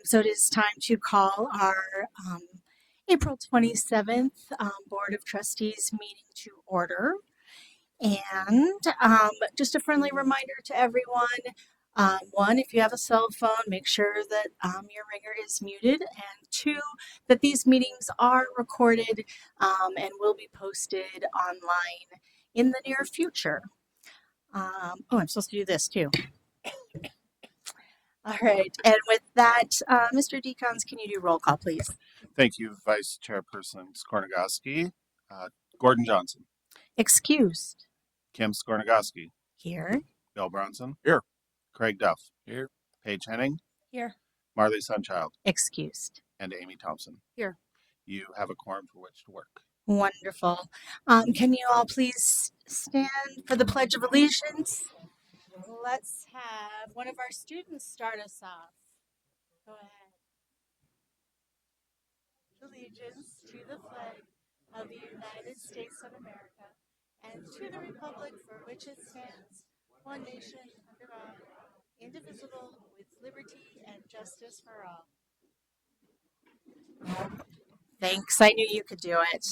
So it is time to call our April 27th Board of Trustees meeting to order. And just a friendly reminder to everyone, one, if you have a cell phone, make sure that your ringer is muted. And two, that these meetings are recorded and will be posted online in the near future. I'm supposed to do this too. All right. And with that, Mr. Decons, can you do roll call, please? Thank you, Vice Chairperson Skornagoski. Gordon Johnson. Excused. Kim Skornagoski. Here. Bill Bronson. Here. Craig Duff. Here. Paige Henning. Here. Marley Sunchild. Excused. And Amy Thompson. Here. You have a quorum for which to work. Wonderful. Can you all please stand for the Pledge of Allegiance? Let's have one of our students start us off. Go ahead. Allegiance to the flag of the United States of America and to the republic for which it stands, one nation under God, indivisible, with liberty and justice for all. Thanks. I knew you could do it.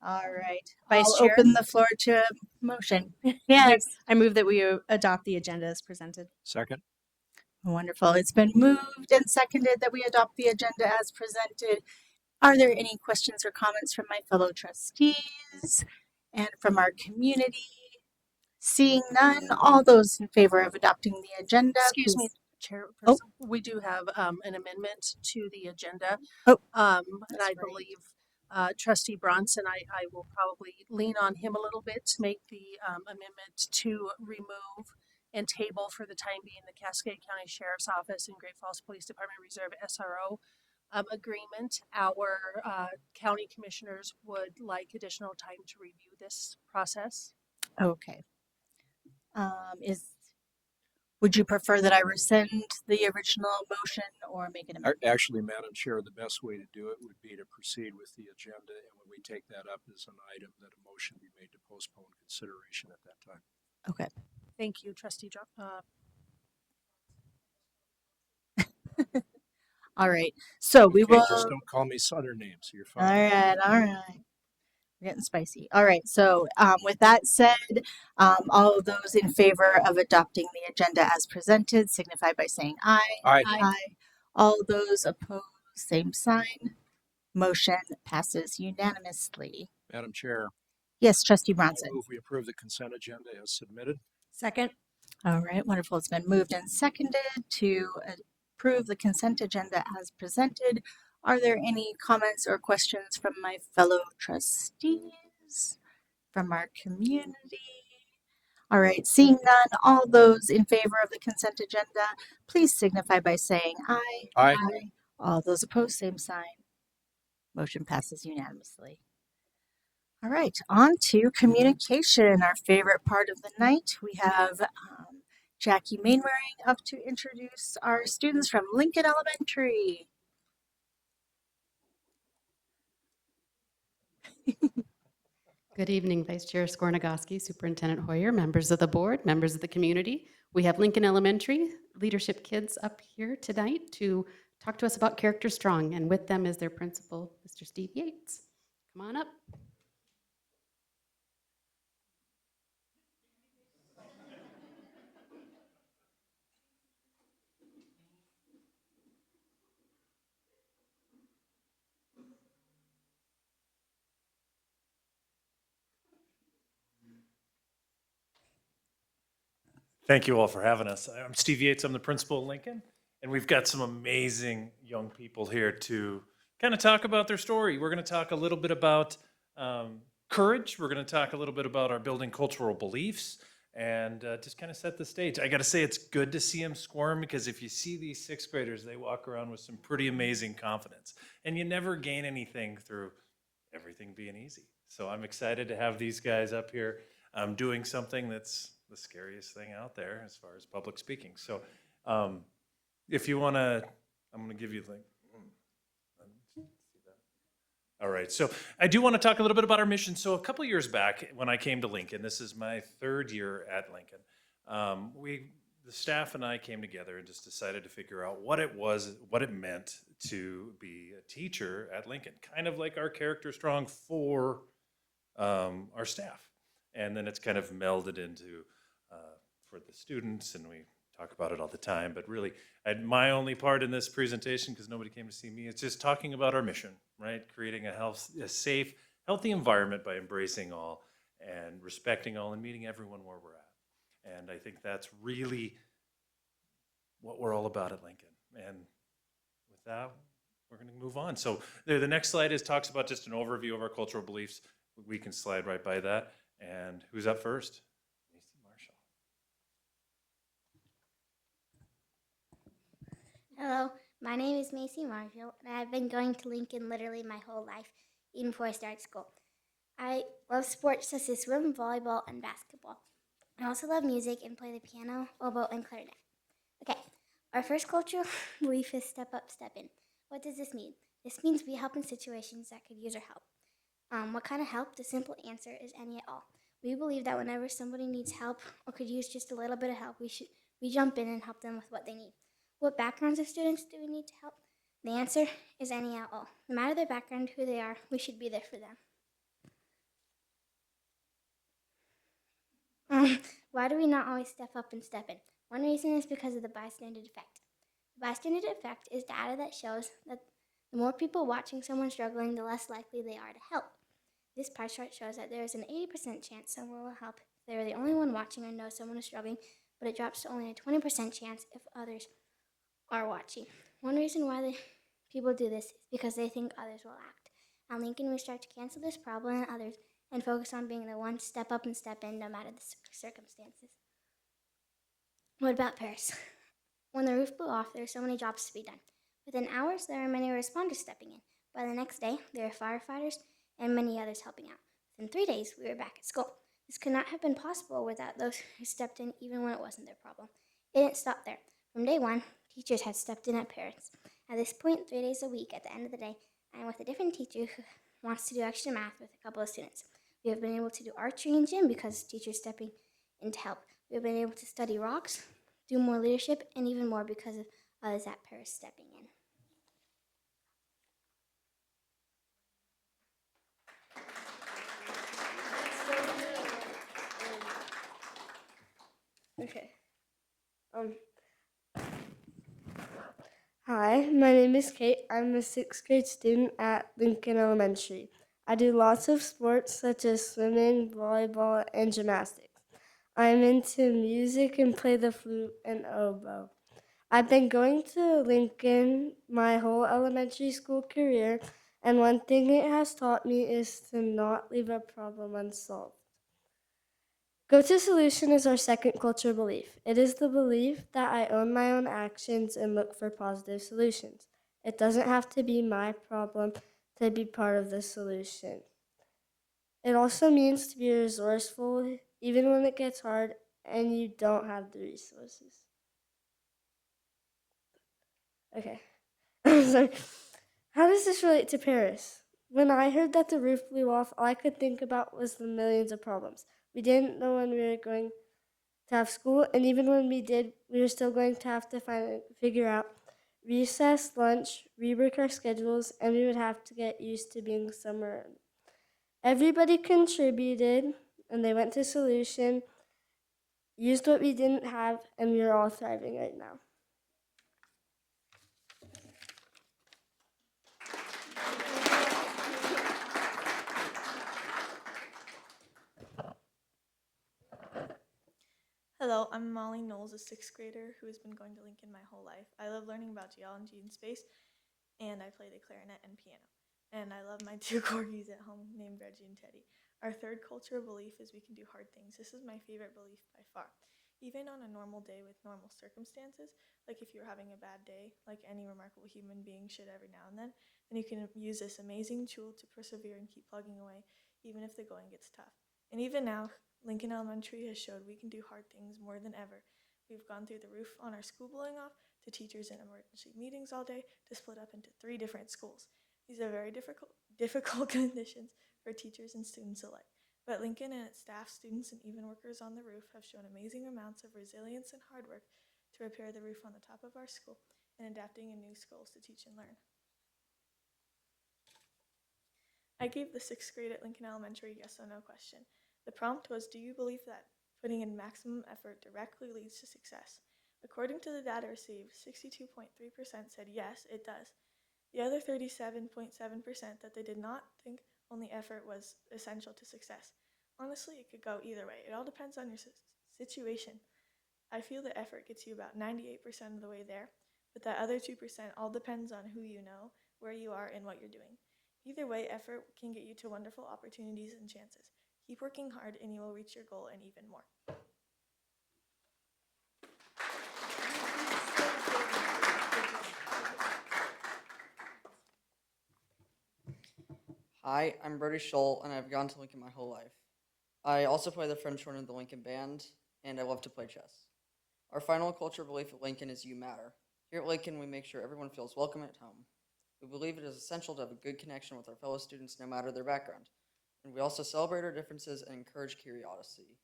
All right. Vice I'll Chair? open the floor to motion. Yes, I move that we adopt the agenda as presented. Second. Wonderful. It's been moved and seconded that we adopt the agenda as presented. Are there any questions or comments from my fellow trustees and from our community? Seeing none, all those in favor of adopting the agenda. Excuse me, Chairperson. We do have an amendment to the agenda. Oh, and I right. believe Trustee Bronson, I will probably lean on him a little bit to make the amendment to remove and table for the time being the Cascade County Sheriff's Office and Great Falls Police Department Reserve SRO agreement. Our county commissioners would like additional time to review this process. Okay. Would you prefer that I rescind the original motion or make an amendment? Actually, Madam Chair, the best way to do it would be to proceed with the agenda, and when we take that up as an item, that a motion be made to postpone consideration at that time. Okay. Thank you, Trustee All right. So we will. Just don't call me Southern names. You're fine. All right. We're getting spicy. All right. So with that said, all of those in favor of adopting the agenda as presented signify by saying aye. Aye. Aye. All those opposed, same sign. Motion passes unanimously. Madam Chair, Yes, Trustee I Bronson. move we approve the consent agenda as submitted. Second. All right. Wonderful. It's been moved and seconded to approve the consent agenda as presented. Are there any comments or questions from my fellow trustees, from our community? All right, seeing none, all those in favor of the consent agenda, please signify by saying aye. Aye. All those opposed, same sign. Motion passes unanimously. All right, on to communication, our favorite part of the night. We have Jackie Mainwaring up to introduce our students from Lincoln Elementary. Good evening, Vice Chair Skornagoski, Superintendent Hoyer, members of the board, members of the community. We have Lincoln Elementary leadership kids up here tonight to talk to us about Character Strong, and with them is their principal, Mr. Steve Yates. Come on up. Thank you all for having us. I'm Steve Yates. I'm the principal at Lincoln, and we've got some amazing young people here to kind of talk about their story. We're going to talk a little bit about courage. We're going to talk a little bit about our building cultural beliefs and just kind of set the stage. I got to say, it's good to see them squirm, because if you see these sixth graders, they walk around with some pretty amazing confidence, and you never gain anything through everything being easy. So I'm excited to have these guys up here doing something that's the scariest thing out there as far as public speaking. So if you want to, I'm going to give you the, all right. So I do want to talk a little bit about our mission. So a couple years back when I came to Lincoln, this is my third year at Lincoln, we the staff and I came together and just decided to figure out what it was, what it meant to be a teacher at Lincoln, kind of like our character strong for our staff. And then it's kind of melded into for the students, and we talk about it all the time. But really, my only part in this presentation, because nobody came to see me, is just talking about our mission, right? Creating a safe, healthy environment by embracing all and respecting all and meeting everyone where we're at. And I think that's really what we're all about at Lincoln. And with that, we're going to move on. So the next slide talks about just an overview of our cultural beliefs. We can slide right by that. And who's up first? Macy Marshall. Hello, my name is Macy Marshall, and I've been going to Lincoln literally my whole life, even before I started school. I love sports such as swim, volleyball, and basketball. I also love music and play the piano, oboe, and clarinet. Okay, our first cultural belief is step up, step in. What does this mean? This means we help in situations that could use our help. What kind of help? The simple answer is any at all. We believe that whenever somebody needs help or could use just a little bit of help, we jump in and help them with what they need. What backgrounds of students do we need to help? The answer is any at all. No matter their background, who they are, we should be there for them. Why do we not always step up and step in? One reason is because of the bystander effect. The bystander effect is data that shows that the more people watching someone struggling, the less likely they are to help. This pie chart shows that there is an 80% chance someone will help if they are the only one watching or know someone is struggling, but it drops to only a 20% chance if others are watching. One reason why people do this is because they think others will act. At Lincoln, we start to cancel this problem and others and focus on being the one to step up and step in no matter the circumstances. What about Paris? When the roof blew off, there were so many jobs to be done. Within hours, there were many responders stepping in. By the next day, there were firefighters and many others helping out. Within 3 days, we were back at school. This could not have been possible without those who stepped in even when it wasn't their problem. It didn't stop there. From day one, teachers had stepped in at Paris. At this point, 3 days a week at the end of the day, I am with a different teacher who wants to do extra math with a couple of students. We have been able to do archery and gym because teachers stepping in to help. We have been able to study rocks, do more leadership, and even more because of others at Paris stepping in. Okay. Hi, my name is Kate. I'm a 6th grade student at Lincoln Elementary. I do lots of sports such as swimming, volleyball, and gymnastics. I'm into music and play the flute and oboe. I've been going to Lincoln my whole elementary school career, and one thing it has taught me is to not leave a problem unsolved. Go-to solution is our second culture belief. It is the belief that I own my own actions and look for positive solutions. It doesn't have to be my problem to be part of the solution. It also means to be resourceful even when it gets hard and you don't have the resources. Okay. Sorry. How does this relate to Paris? When I heard that the roof blew off, all I could think about was the millions of problems. We didn't know when we were going to have school, and even when we did, we were still going to have to figure out recess, lunch, rework our schedules, and we would have to get used to being somewhere. Everybody contributed, and they went to solution, used what we didn't have, and we are all thriving right now. Hello, I'm Molly Knowles, a 6th grader who has been going to Lincoln my whole life. I love learning about geology and space, and I play the clarinet and piano. And I love my 2 corgis at home named Reggie and Teddy. Our third cultural belief is we can do hard things. This is my favorite belief by far. Even on a normal day with normal circumstances, like if you're having a bad day, like any remarkable human being should every now and then you can use this amazing tool to persevere and keep plugging away, even if the going gets tough. And even now, Lincoln Elementary has showed we can do hard things more than ever. We've gone through the roof on our school blowing off, to teachers in emergency meetings all day, to split up into 3 different schools. These are very difficult conditions for teachers and students alike. But Lincoln and its staff, students, and even workers on the roof have shown amazing amounts of resilience and hard work to repair the roof on the top of our school and adapting in new schools to teach and learn. I gave the 6th grade at Lincoln Elementary yes or no question. The prompt was, do you believe that putting in maximum effort directly leads to success? According to the data received, 62.3% said yes, it does. The other 37.7% that they did not think only effort was essential to success. Honestly, it could go either way. It all depends on your situation. I feel that effort gets you about 98% of the way there, but that other 2% all depends on who you know, where you are, and what you're doing. Either way, effort can get you to wonderful opportunities and chances. Keep working hard and you will reach your goal and even more. Hi, I'm Brody Scholl, and I've gone to Lincoln my whole life. I also play the French horn in the Lincoln Band, and I love to play chess. Our final culture belief at Lincoln is you matter. Here at Lincoln, we make sure everyone feels welcome at home. We believe it is essential to have a good connection with our fellow students no matter their background, and we also celebrate our differences and encourage curiosity.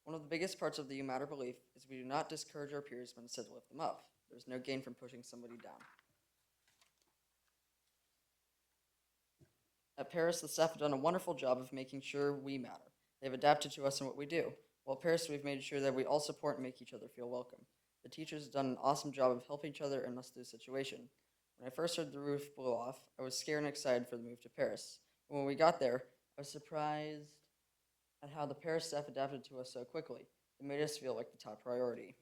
One of the biggest parts of the you matter belief is we do not discourage our peers but instead lift them up. There's no gain from pushing somebody down. At Paris, the staff have done a wonderful job of making sure we matter. They've adapted to us in what we do. While at Paris, we've made sure that we all support and make each other feel welcome. The teachers have done an awesome job of helping each other in this new situation. When I first heard the roof blew off, I was scared and excited for the move to Paris. But when we got there, I was surprised at how the Paris staff adapted to us so quickly. It made us feel like the top priority.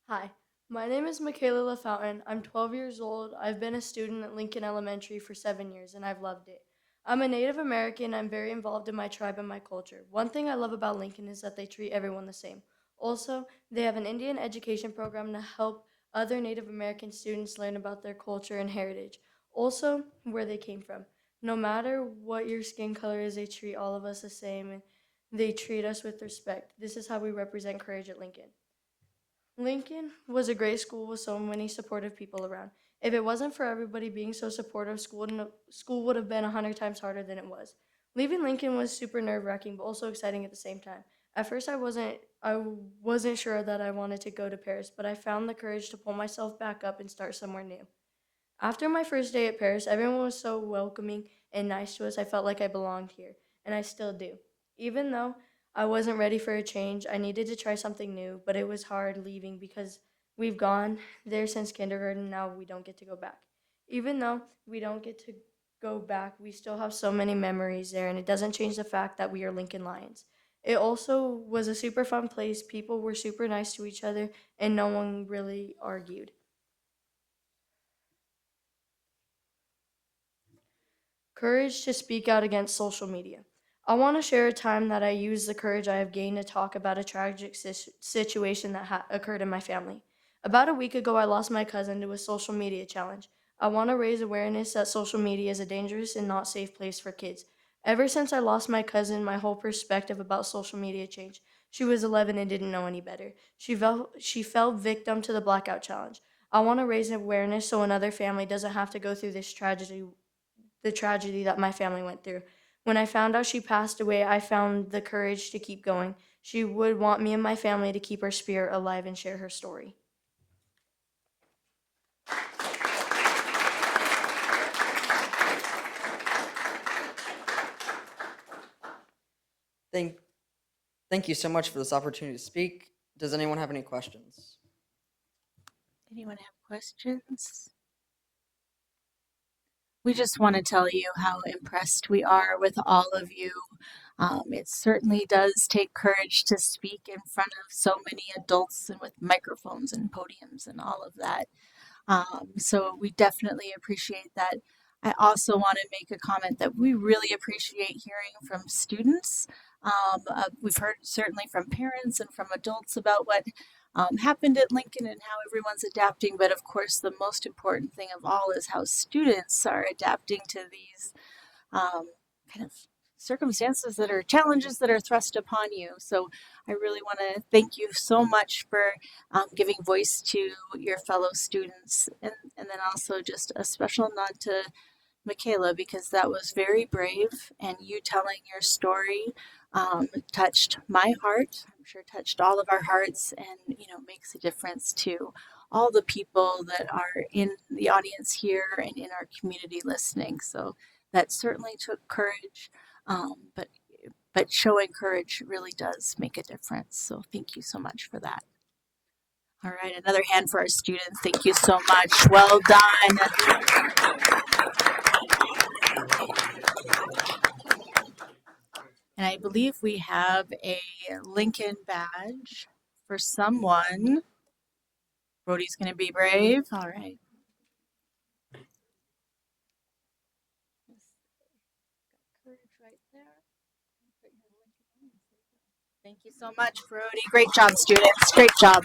Hi, my name is Michaela LaFountain. I'm 12 years old. I've been a student at Lincoln Elementary for 7 years, and I've loved it. I'm a Native American. I'm very involved in my tribe and my culture. One thing I love about Lincoln is that they treat everyone the same. Also, they have an Indian education program to help other Native American students learn about their culture and heritage. Also, where they came from. No matter what your skin color is, they treat all of us the same, and they treat us with respect. This is how we represent courage at Lincoln. Lincoln was a great school with so many supportive people around. If it wasn't for everybody being so supportive, school would have been 100 times harder than it was. Leaving Lincoln was super nerve-wracking, but also exciting at the same time. At first, I wasn't sure that I wanted to go to Paris, but I found the courage to pull myself back up and start somewhere new. After my first day at Paris, everyone was so welcoming and nice to us. I felt like I belonged here, and I still do. Even though I wasn't ready for a change, I needed to try something new, but it was hard leaving because we've gone there since kindergarten. Now we don't get to go back. Even though we don't get to go back, we still have so many memories there, and it doesn't change the fact that we are Lincoln Lions. It also was a super fun place. People were super nice to each other, and no one really argued. Courage to speak out against social media. I want to share a time that I used the courage I have gained to talk about a tragic situation that occurred in my family. About a week ago, I lost my cousin to a social media challenge. I want to raise awareness that social media is a dangerous and not safe place for kids. Ever since I lost my cousin, my whole perspective about social media changed. She was 11 and didn't know any better. She fell victim to the blackout challenge. I want to raise awareness so another family doesn't have to go through this tragedy the tragedy that my family went through. When I found out she passed away, I found the courage to keep going. She would want me and my family to keep her spirit alive and share her story. Thank, thank you so much for this opportunity to speak. Does anyone have any questions? Anyone have questions? We just want to tell you how impressed we are with all of you. It certainly does take courage to speak in front of so many adults and with microphones and podiums and all of that. So we definitely appreciate that. I also want to make a comment that we really appreciate hearing from students. We've heard certainly from parents and from adults about what happened at Lincoln and how everyone's adapting. But of course, the most important thing of all is how students are adapting to these kind of circumstances that are challenges that are thrust upon you. So I really want to thank you so much for giving voice to your fellow students. And then also just a special nod to Michaela, because that was very brave, and you telling your story touched my heart. I'm sure touched all of our hearts, and makes a difference to all the people that are in the audience here and in our community listening. So that certainly took courage, but showing courage really does make a difference. So thank you so much for that. All right, another hand for our students. Thank you so much. Well done. And I believe we have a Lincoln badge for someone. Brody's going to be brave. All right. Courage right there. Thank you so much, Brody. Great job, students. Great job.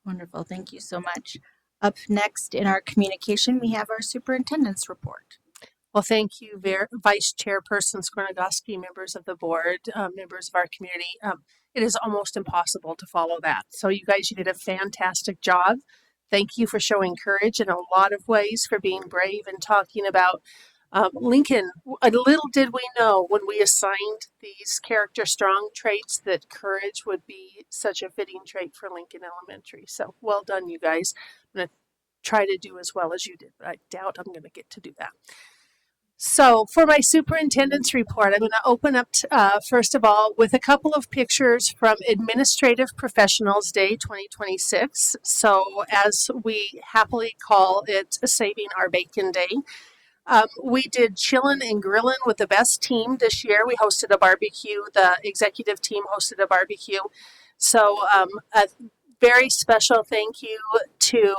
Wonderful. Thank you so much. Up next in our communication, we have our superintendent's report. Well, thank you, Vice Chairperson Skornagoski, members of the board, members of our community. It is almost impossible to follow that. So you guys, you did a fantastic job. Thank you for showing courage in a lot of ways, for being brave and talking about Lincoln. A little did we know when we assigned these character strong traits that courage would be such a fitting trait for Lincoln Elementary. So well done, you guys. I'm going to try to do as well as you did, but I doubt I'm going to get to do that. So for my superintendent's report, I'm going to open up, first of all, with a couple of pictures from Administrative Professionals Day 2026. So as we happily call it, Saving Our Bacon Day. We did chillin' and grillin' with the best team this year. We hosted a barbecue. The executive team hosted a barbecue. So a very special thank you to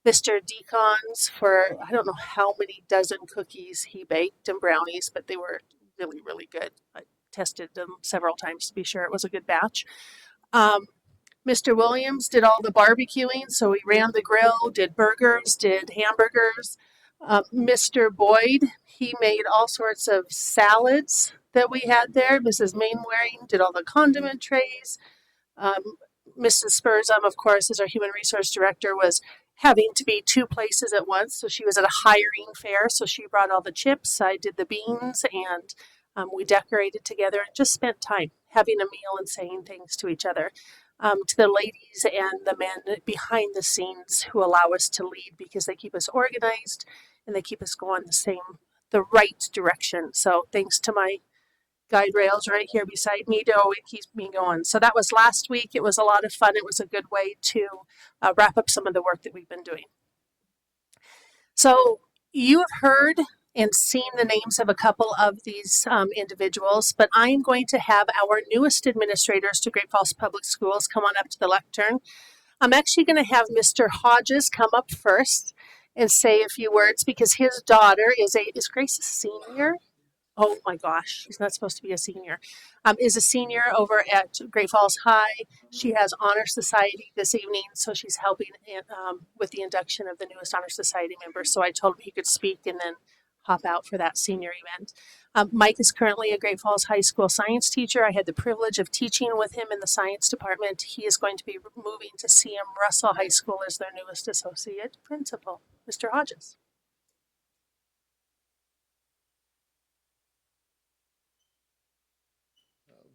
Mr. Decons for, I don't know how many dozen cookies he baked and brownies, but they were really, really good. I tested them several times to be sure it was a good batch. Mr. Williams did all the barbecuing, so he ran the grill, did burgers, did hamburgers. Mr. Boyd, he made all sorts of salads that we had there. Mrs. Mainwaring did all the condiment trays. Mrs. Spurzum, of course, as our human resource director, was having to be two places at once. So she was at a hiring fair. So she brought all the chips. I did the beans, and we decorated together and just spent time having a meal and saying things to each other. To the ladies and the men behind the scenes who allow us to lead, because they keep us organized and they keep us going the right direction. So thanks to my guide rails right here beside me to always keep me going. So that was last week. It was a lot of fun. It was a good way to wrap up some of the work that we've been doing. So you have heard and seen the names of a couple of these individuals, but I'm going to have our newest administrators to Great Falls Public Schools come on up to the lectern. I'm actually going to have Mr. Hodges come up first and say a few words, because his daughter is Grace a senior? Oh my gosh, she's not supposed to be a senior. Is a senior over at Great Falls High. She has Honor Society this evening, so she's helping with the induction of the newest Honor Society members. So I told him he could speak and then hop out for that senior event. Mike is currently a Great Falls High School science teacher. I had the privilege of teaching with him in the science department. He is going to be moving to CM Russell High School as their newest associate principal. Mr. Hodges.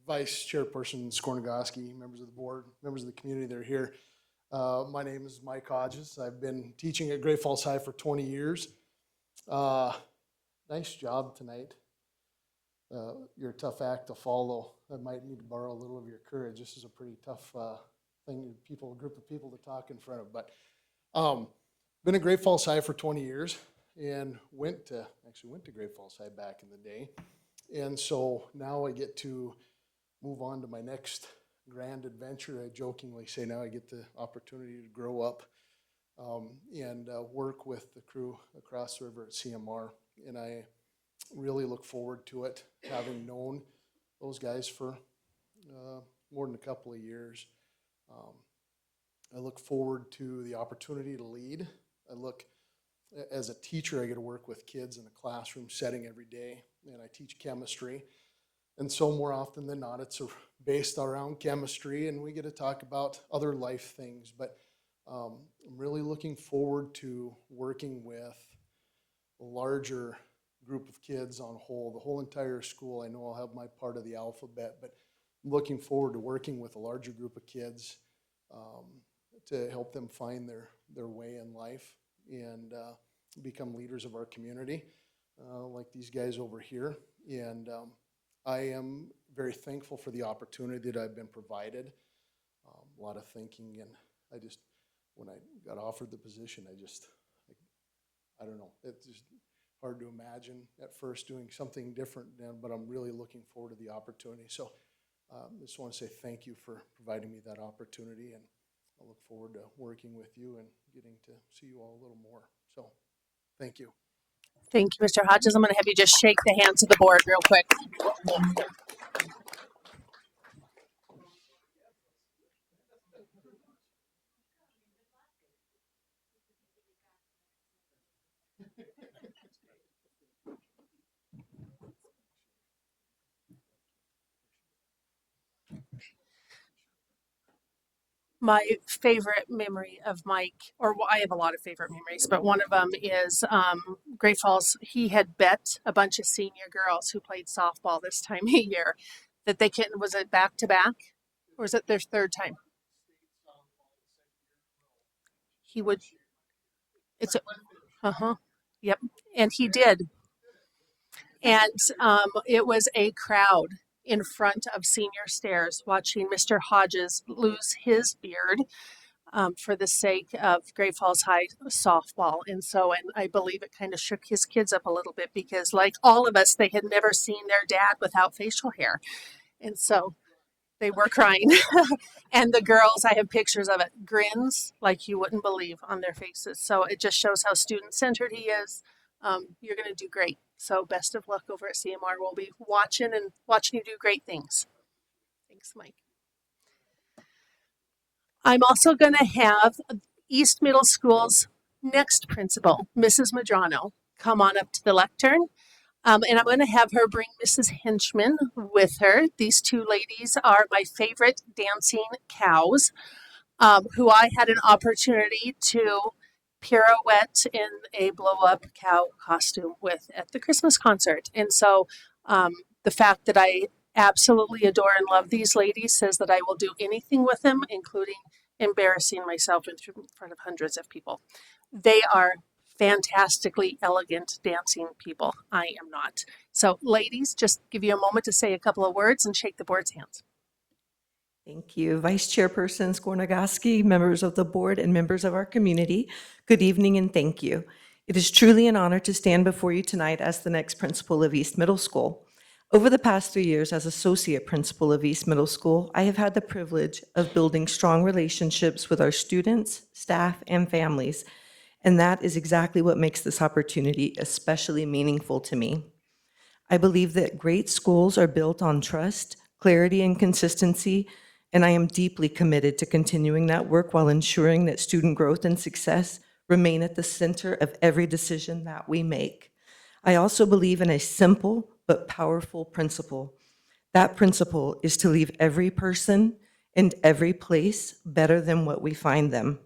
Vice Chairperson Skornagoski, members of the board, members of the community that are here. My name is Mike Hodges. I've been teaching at Great Falls High for 20 years. Nice job tonight. You're a tough act to follow. I might need to borrow a little of your courage. This is a pretty tough thing, a group of people to talk in front of. But been at Great Falls High for 20 years and went to Great Falls High back in the day. And so now I get to move on to my next grand adventure. I jokingly say now I get the opportunity to grow up and work with the crew across the river at CMR. And I really look forward to it, having known those guys for more than a couple of years. I look forward to the opportunity to lead. I look as a teacher, I get to work with kids in a classroom setting every day, and I teach chemistry. And so more often than not, it's based around chemistry, and we get to talk about other life things. But I'm really looking forward to working with a larger group of kids on whole, the whole entire school. I know I'll have my part of the alphabet, but I'm looking forward to working with a larger group of kids um, to help them find their way in life and become leaders of our community, like these guys over here. And I am very thankful for the opportunity that I've been provided. A lot of thinking, and when I got offered the position, I don't know, it's just hard to imagine at first doing something different, but I'm really looking forward to the opportunity. So I just want to say thank you for providing me that opportunity, and I look forward to working with you and getting to see you all a little more. So thank you. Thank you, Mr. Hodges. I'm going to have you just shake the hands of the board real quick. My favorite memory of Mike, I have a lot of favorite memories, but one of them is Great Falls. He had bet a bunch of senior girls who played softball this time of year that they can, was it back to back? Or was it their third time? He would, it's, uh-huh, yep. And he did. And it was a crowd in front of senior stairs watching Mr. Hodges lose his beard for the sake of Great Falls High softball. And I believe it kind of shook his kids up a little bit because, like all of us, they had never seen their dad without facial hair. And so they were crying. And the girls, I have pictures of it, grins like you wouldn't believe on their faces. So it just shows how student centered he is. You're going to do great. So best of luck over at CMR. We'll be watching you do great things. Thanks, Mike. I'm also going to have East Middle School's next principal, Mrs. Madrano, come on up to the lectern. And I'm going to have her bring Mrs. Henchman with her. These two ladies are my favorite dancing cows, who I had an opportunity to pirouette in a blow-up cow costume with at the Christmas concert. And so the fact that I absolutely adore and love these ladies says that I will do anything with them, including embarrassing myself in front of hundreds of people. They are fantastically elegant dancing people. I am not. So ladies, just give you a moment to say a couple of words and shake the board's hands. Thank you. Vice Chairperson Skornagoski, members of the board, and members of our community, good evening and thank you. It is truly an honor to stand before you tonight as the next principal of East Middle School. Over the past 3 years as associate principal of East Middle School, I have had the privilege of building strong relationships with our students, staff, and families, and that is exactly what makes this opportunity especially meaningful to me. I believe that great schools are built on trust, clarity, and consistency, and I am deeply committed to continuing that work while ensuring that student growth and success remain at the center of every decision that we make. I also believe in a simple but powerful principle. That principle is to leave every person and every place better than what we find them.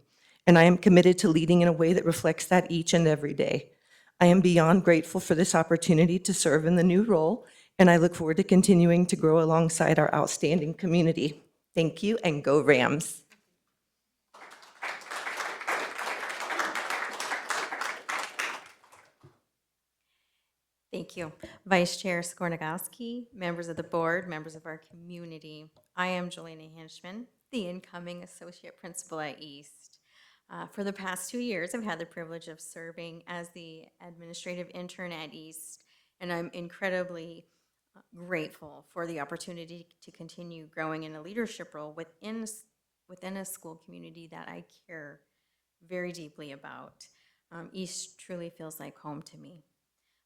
And I am committed to leading in a way that reflects that each and every day. I am beyond grateful for this opportunity to serve in the new role, and I look forward to continuing to grow alongside our outstanding community. Thank you, and go Rams. Thank you. Vice Chair Skornagowski, members of the board, members of our community. I am Jelena Hinchman, the incoming Associate Principal at East. For the past 2 years, I've had the privilege of serving as the administrative intern at East, and I'm incredibly grateful for the opportunity to continue growing in a leadership role within a school community that I care very deeply about. East truly feels like home to me.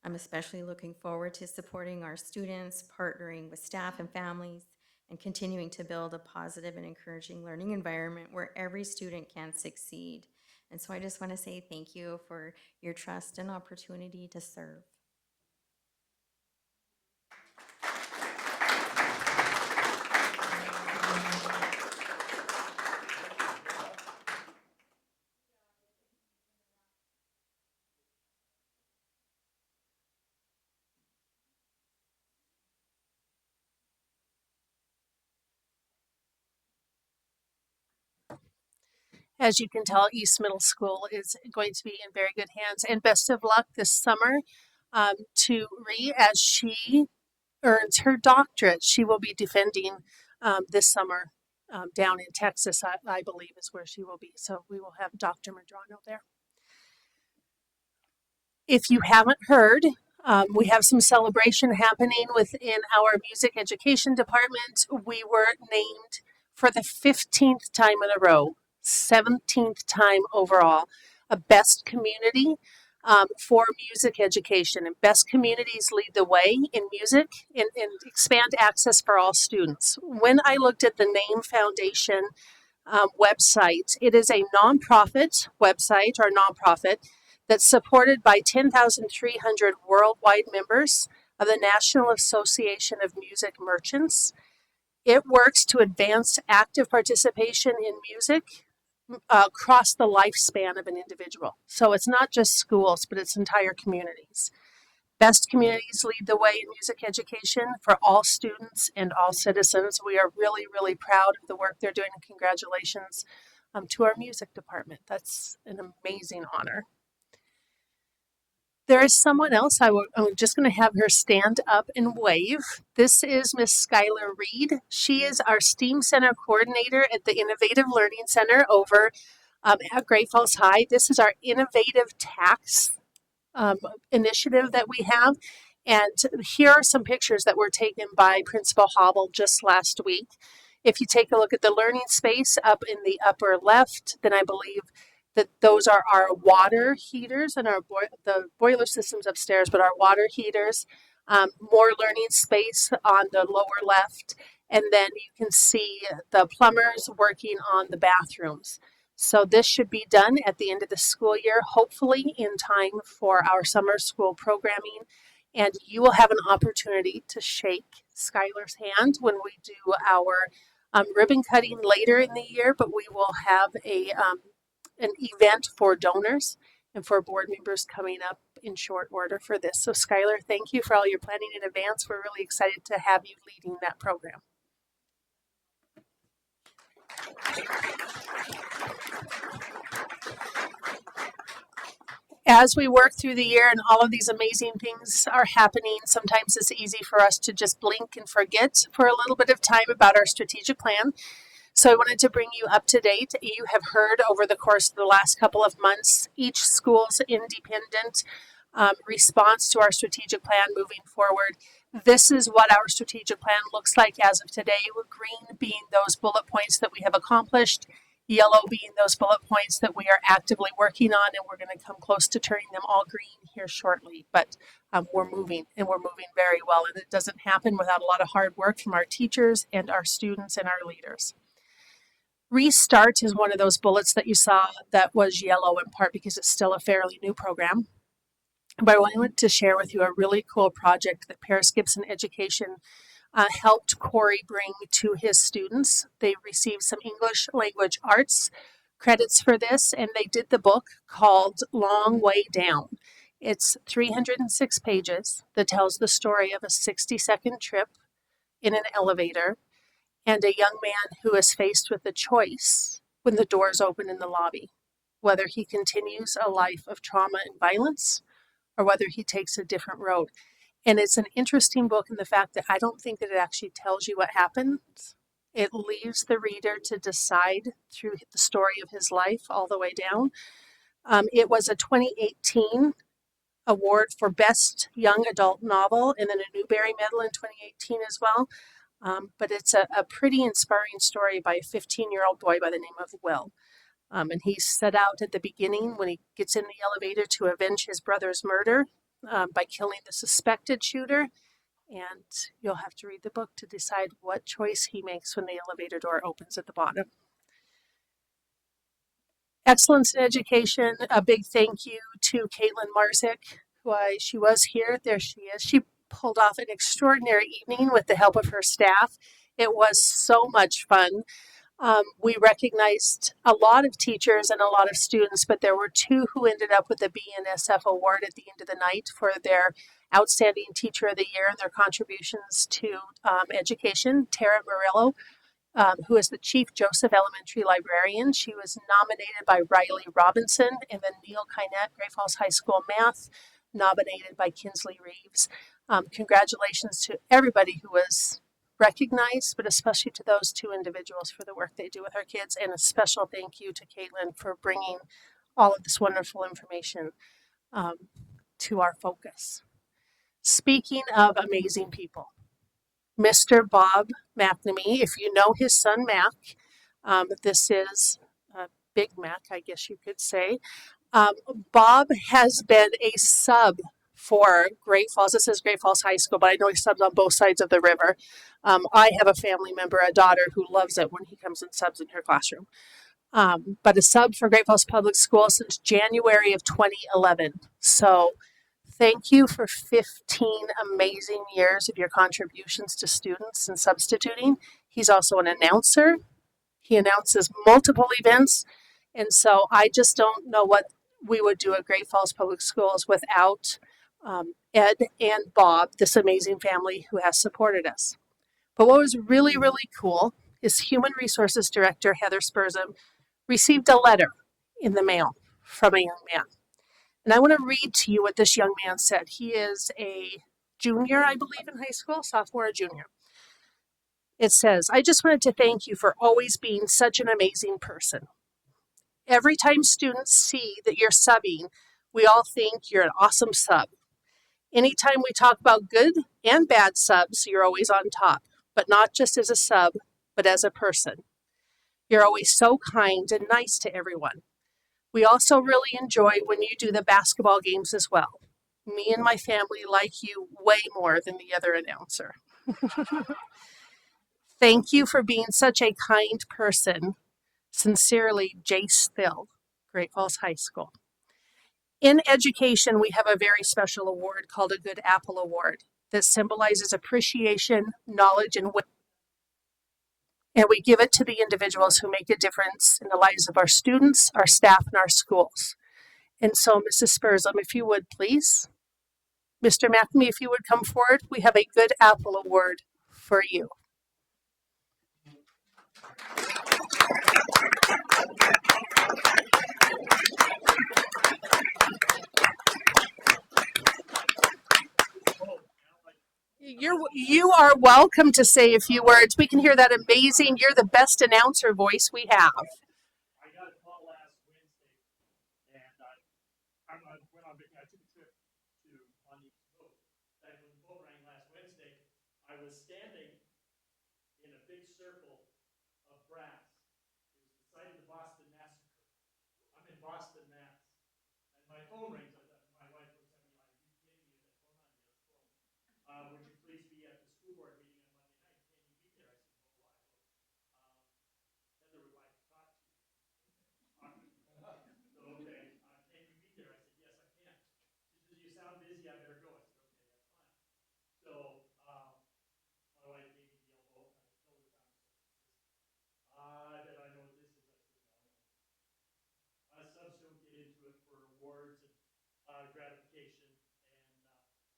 I'm especially looking forward to supporting our students, partnering with staff and families, and continuing to build a positive and encouraging learning environment where every student can succeed. And so I just want to say thank you for your trust and opportunity to serve. As you can tell, East Middle School is going to be in very good hands. And best of luck this summer to Ree as she earns her doctorate. She will be defending this summer down in Texas, I believe, is where she will be. So we will have Dr. Madrano there. If you haven't heard, we have some celebration happening within our music education department. We were named for the 15th time in a row, 17th time overall, a best community for music education. And best communities lead the way in music and expand access for all students. When I looked at the Name Foundation website, it is a nonprofit website or nonprofit that's supported by 10,300 worldwide members of the National Association of Music Merchants. It works to advance active participation in music across the lifespan of an individual. So it's not just schools, but it's entire communities. Best communities lead the way in music education for all students and all citizens. We are really, really proud of the work they're doing, and congratulations to our music department. That's an amazing honor. There is someone else. I'm just going to have her stand up and wave. This is Miss Skylar Reed. She is our STEAM Center coordinator at the Innovative Learning Center over at Great Falls High. This is our innovative tax initiative that we have. And here are some pictures that were taken by Principal Hobble just last week. If you take a look at the learning space up in the upper left, then I believe that those are our water heaters and the boiler systems upstairs, but our water heaters. More learning space on the lower left, and then you can see the plumbers working on the bathrooms. So this should be done at the end of the school year, hopefully in time for our summer school programming. And you will have an opportunity to shake Skylar's hand when we do our ribbon cutting later in the year, but we will have an event for donors and for board members coming up in short order for this. So Skylar, thank you for all your planning in advance. We're really excited to have you leading that program. As we work through the year and all of these amazing things are happening, sometimes it's easy for us to just blink and forget for a little bit of time about our strategic plan. So I wanted to bring you up to date. You have heard over the course of the last couple of months, each school's independent response to our strategic plan moving forward. This is what our strategic plan looks like as of today, with green being those bullet points that we have accomplished, yellow being those bullet points that we are actively working on, and we're going to come close to turning them all green here shortly. But we're moving, and we're moving very well, and it doesn't happen without a lot of hard work from our teachers and our students and our leaders. Restart is one of those bullets that you saw that was yellow, in part because it's still a fairly new program. But I wanted to share with you a really cool project that Paris Gibson Education helped Corey bring to his students. They received some English language arts credits for this, and they did the book called Long Way Down. It's 306 pages that tells the story of a 60-second trip in an elevator and a young man who is faced with a choice when the doors open in the lobby, whether he continues a life of trauma and violence or whether he takes a different road. And it's an interesting book in the fact that I don't think that it actually tells you what happens. It leaves the reader to decide through the story of his life all the way down. It was a 2018 award for Best Young Adult Novel, and then a Newbery Medal in 2018 as well. But it's a pretty inspiring story by a 15-year-old boy by the name of Will. And he set out at the beginning when he gets in the elevator to avenge his brother's murder by killing the suspected shooter. And you'll have to read the book to decide what choice he makes when the elevator door opens at the bottom. Excellence in education. A big thank you to Caitlin Marzick, she was here. There she is. She pulled off an extraordinary evening with the help of her staff. It was so much fun. We recognized a lot of teachers and a lot of students, but there were two who ended up with the BNSF award at the end of the night for their outstanding teacher of the year and their contributions to education. Tara Murillo, who is the Chief Joseph Elementary Librarian. She was nominated by Riley Robinson, and then Neil Kynette, Great Falls High School Math, nominated by Kinsley Reeves. Congratulations to everybody who was recognized, but especially to those two individuals for the work they do with our kids, and a special thank you to Caitlin for bringing all of this wonderful information to our focus. Speaking of amazing people, Mr. Bob McNamee, if you know his son Mac, this is Big Mac, I guess you could say. Bob has been a sub for Great Falls. This is Great Falls High School, but I know he subs on both sides of the river. I have a family member, a daughter, who loves it when he comes and subs in her classroom. But a sub for Great Falls Public School since January of 2011. So thank you for 15 amazing years of your contributions to students and substituting. He's also an announcer. He announces multiple events. And so I just don't know what we would do at Great Falls Public Schools without Ed and Bob, this amazing family who has supported us. But what was really, really cool is Human Resources Director Heather Spurzum received a letter in the mail from a young man. And I want to read to you what this young man said. He is a junior, I believe, in high school, sophomore or junior. It says, I just wanted to thank you for always being such an amazing person. Every time students see that you're subbing, we all think you're an awesome sub. Anytime we talk about good and bad subs, you're always on top, but not just as a sub, but as a person. You're always so kind and nice to everyone. We also really enjoy when you do the basketball games as well. Me and my family like you way more than the other announcer. Thank you for being such a kind person. Sincerely, Jace Thill, Great Falls High School. In education, we have a very special award called a Good Apple Award that symbolizes appreciation, knowledge, and wisdom. And we give it to the individuals who make a difference in the lives of our students, our staff, and our schools. And so, Mrs. Spurzum, if you would please. Mr. McNamee, if you would come forward, we have a Good Apple Award for you. You are welcome to say a few words. We can hear that amazing, you're the best announcer voice we have. I got a call last Wednesday, and I took a trip on the boat. And when the boat rang last Wednesday, I was standing in a big circle of brass. It was the site of the Boston Massacre. I'm in Boston, Mass. And my phone rings. My wife looks at me like, "Are you kidding me? Is that phone on?" Yes, phone. Would you please be at the school board meeting on Monday night? Can you be there? I said, "Oh, I will. Heather would like to talk to you." So, okay, can you be there? I said, "Yes, I can." She says, "You sound busy. I better go." I said, "Okay, that's fine." So my wife gave me the elbow, and I told her conversation. She says, "I bet I know what this is." I said, "No, no. Subs don't get into it for awards and gratification, and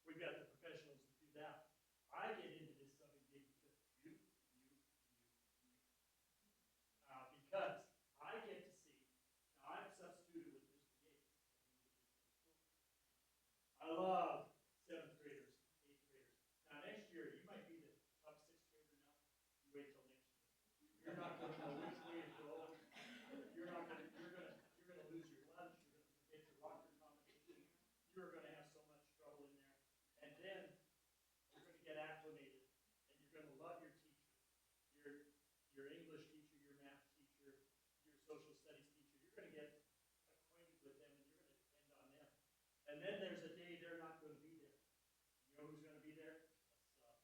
we've got the professionals that do that. I get into this subbing gig because of you. Because I get to see. Now I've substituted with Mr. Yates, and he's a big school. I love seventh graders, eighth graders. Now next year you might be the top sixth grader now. You wait till next year. You're not going to know which way to go. You're gonna lose your lunch. You're gonna forget your rocker combination. You're gonna have so much trouble in there, and then you're gonna get acclimated, and you're gonna love your teacher, your English teacher, your math teacher, your social studies teacher. You're gonna get acquainted with them, and you're gonna depend on them. And then there's a day they're not going to be there. You know who's going to be there? A sub.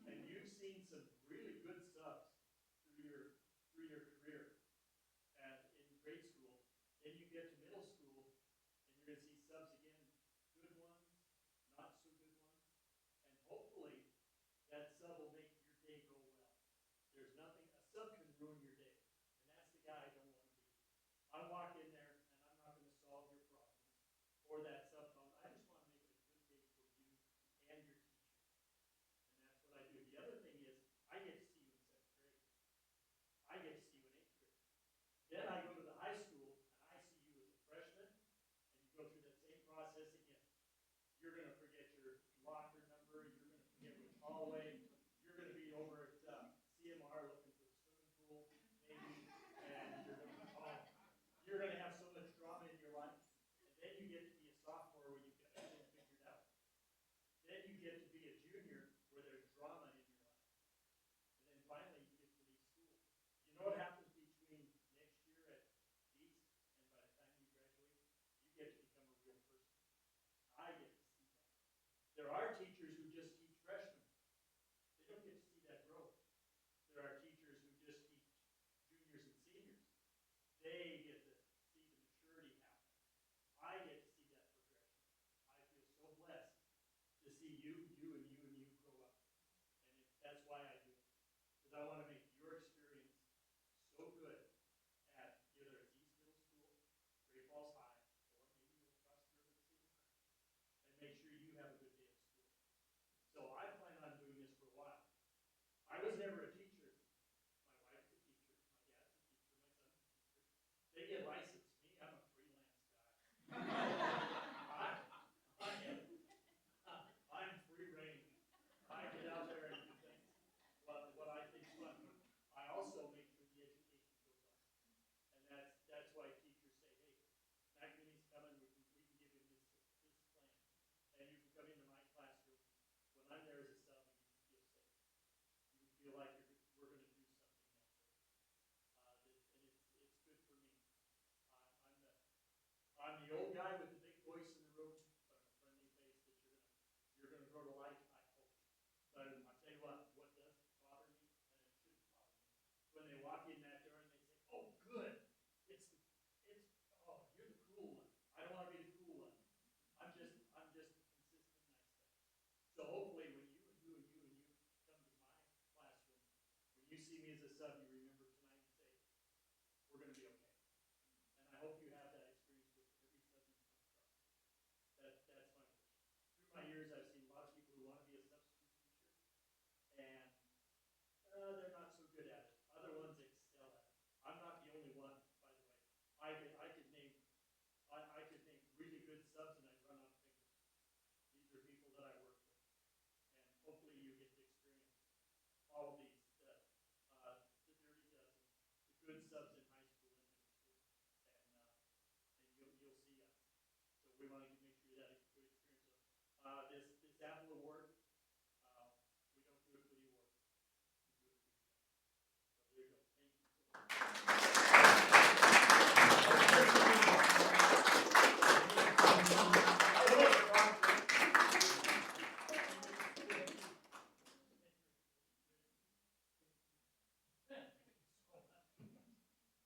And you've seen some really good subs through your career in grade school. get to be a junior where there's drama in your life. And then finally you get to leave school. You know what happens between next year at East and by the time you graduate? You get to become a real person. I get to see that. There are teachers who just teach freshmen. They don't get to see that growth. There are teachers who just teach juniors and seniors. They get to see the maturity happen. I get to see that progression. I feel so blessed to see you grow up. And that's why I do it. Because I want to make your experience so good at whether it's East Middle School, Great Falls High, or maybe you'll cross the river to Cedar Park and make sure you have a good day at school. So I plan on doing this for a while. I was never a teacher. My wife's a teacher. My dad's a teacher. My son's a teacher. They get licensed. Me, I'm a freelance guy. I'm free range. I get out there and do things what I think's fun. But I also make sure the education goes on. And that's why teachers say, hey, Mac Minnie's coming, we can give him his plan. And you can come into my classroom. When I'm there as a sub, and you can feel safe. You can feel like we're going to do something that day. And it's good for me. I'm the old guy with the big voice in the room, but I'm a friendly face that you're gonna grow to like. I hope. But I'll tell you what does bother me, and it shouldn't bother me, when they walk in that door and they say, "Oh, good, oh, you're the cool one. I don't want to be the cool one. I'm just the consistent nice guy." So hopefully, when you come to my classroom, when you see me as a sub, you remember tonight and say, "We're gonna be okay." And I hope you have that experience with every sub you come across. That's my wish. Through my years, I've seen a lot of people who want to be a substitute teacher, and they're not so good at it. Other ones excel at it. I'm not the only one, by the way. I could name really good subs, and I'd run out of fingers. These are people that I work with, and hopefully you get to experience all of these, the dirty dozen, the good subs in high school and middle school, and you'll see us. So we want to make sure you have a good experience. So this Apple Award, we don't do it for the award. We do it for you guys. So there you go. Thank you so much.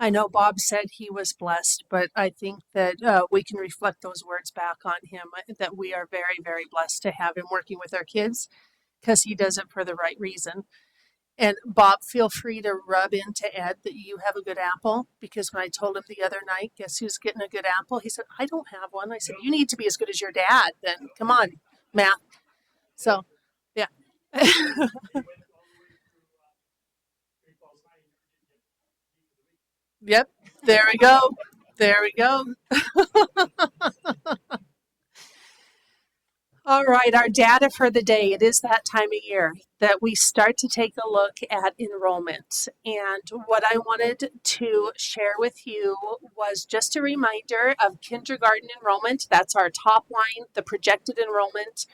I know Bob said he was blessed, but I think that we can reflect those words back on him, that we are very, very blessed to have him working with our kids because he does it for the right reason. And Bob, feel free to rub into Ed that you have a good apple, because when I told him the other night, guess who's getting a good apple? He said, I don't have one. I said, you need to be as good as your dad then. Come on, Matt. So, yeah. Yep. There we go. There we go. All right, our data for the day. It is that time of year that we start to take a look at enrollment. And what I wanted to share with you was just a reminder of kindergarten enrollment. That's our top line, the projected enrollment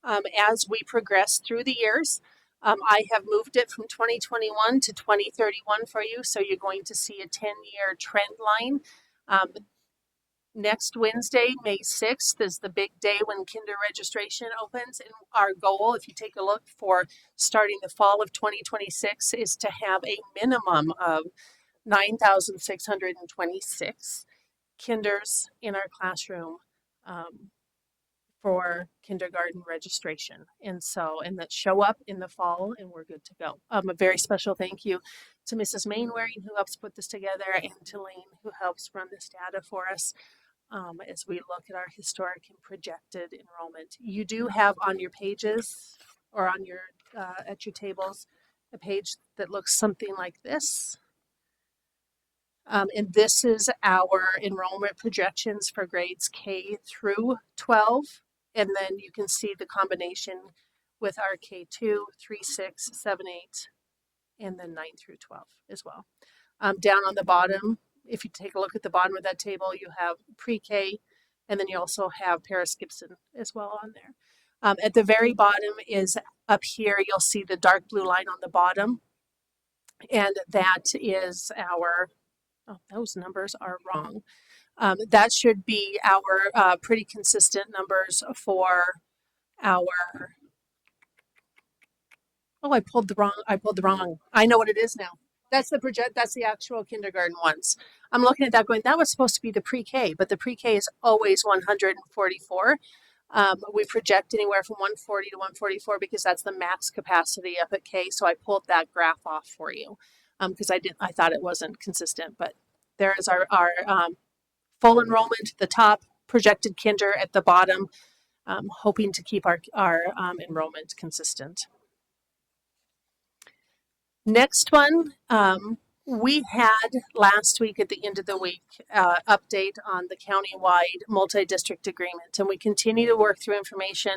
as we progress through the years. I have moved it from 2021 to 2031 for you, so you're going to see a 10-year trend line. Next Wednesday, May 6th, is the big day when kinder registration opens. And our goal, if you take a look for starting the fall of 2026, is to have a minimum of 9,626 kinders in our classroom for kindergarten registration. And that show up in the fall and we're good to go. A very special thank you to Mrs. Mainwaring, who helps put this together, and to Lane, who helps run this data for us. As we look at our historic and projected enrollment. You do have on your pages or on your at your tables a page that looks something like this. And this is our enrollment projections for grades K through 12. And then you can see the combination with our K2, 3, 6, 7, 8, and then 9 through 12 as well. Down on the bottom, if you take a look at the bottom of that table, you have pre-K, and then you also have Paris Gibson as well on there. At the very bottom is up here, you'll see the dark blue line on the bottom, and that is our, oh, those numbers are wrong. That should be our pretty consistent numbers for our, oh, I pulled the wrong. I know what it is now. That's the actual kindergarten ones. I'm looking at that going, that was supposed to be the pre-K, but the pre-K is always 144. We project anywhere from 140 to 144 because that's the max capacity up at K. So I pulled that graph off for you because I thought it wasn't consistent, but there is our full enrollment at the top, projected kinder at the bottom, hoping to keep our enrollment consistent. Next one, we had last week at the end of the week update on the countywide multi-district agreement, and we continue to work through information.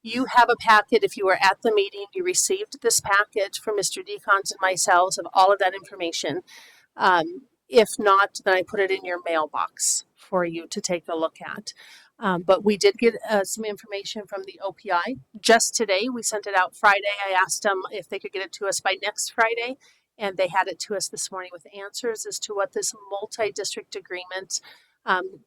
You have a packet. If you were at the meeting, you received this packet from Mr. Decons and myself of all of that information. If not, then I put it in your mailbox for you to take a look at. But we did get some information from the OPI just today. We sent it out Friday. I asked them if they could get it to us by next Friday, and they had it to us this morning with answers as to what this multi-district agreement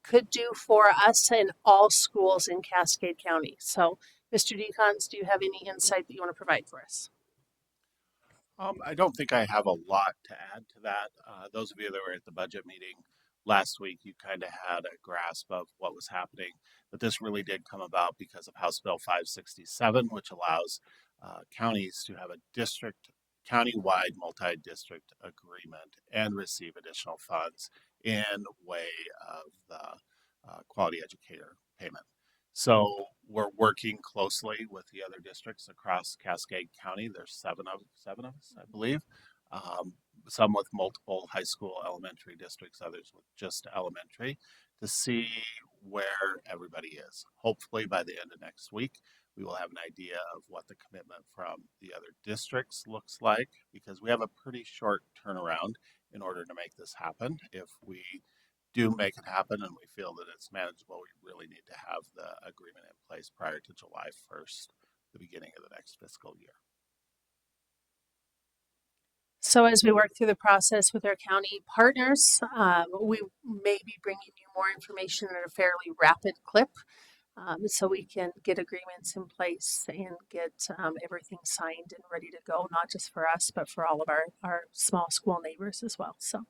could do for us and all schools in Cascade County. So, Mr. Decons, do you have any insight that you want to provide for us? I don't think I have a lot to add to that. Those of you that were at the budget meeting last week, you kind of had a grasp of what was happening. But this really did come about because of House Bill 567, which allows counties to have a countywide multi-district agreement and receive additional funds in way of the quality educator payment. So we're working closely with the other districts across Cascade County. There's seven of us, I believe. Some with multiple high school, elementary districts, others with just elementary, to see where everybody is. Hopefully by the end of next week, we will have an idea of what the commitment from the other districts looks like, because we have a pretty short turnaround in order to make this happen. If we do make it happen and we feel that it's manageable, we really need to have the agreement in place prior to July 1st, the beginning of the next fiscal year. So as we work through the process with our county partners, we may be bringing you more information at a fairly rapid clip, so we can get agreements in place and get everything signed and ready to go, not just for us, but for all of our small school neighbors as well. So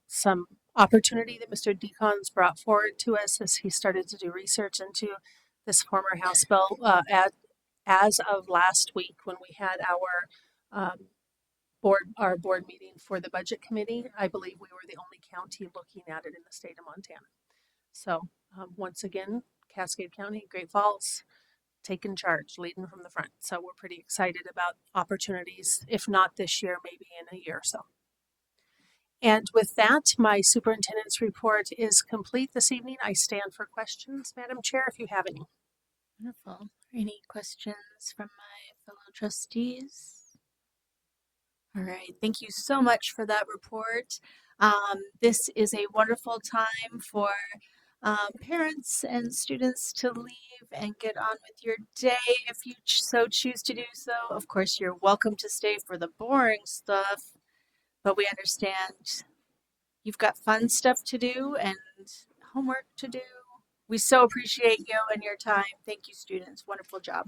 some opportunity that Mr. Decons brought forward to us as he started to do research into this former House bill as of last week when we had our board meeting for the budget committee. I believe we were the only county looking at it in the state of Montana. So once again, Cascade County, Great Falls, taking charge, leading from the front. So we're pretty excited about opportunities, if not this year, maybe in a year or so. And with that, my superintendent's report is complete this evening. I stand for questions, Madam Chair, if you have any. Wonderful. Any questions from my fellow trustees? All right, thank you so much for that report. This is a wonderful time for parents and students to leave and get on with your day if you so choose to do so. Of course, you're welcome to stay for the boring stuff, but we understand you've got fun stuff to do and homework to do. We so appreciate you and your time. Thank you, students. Wonderful job.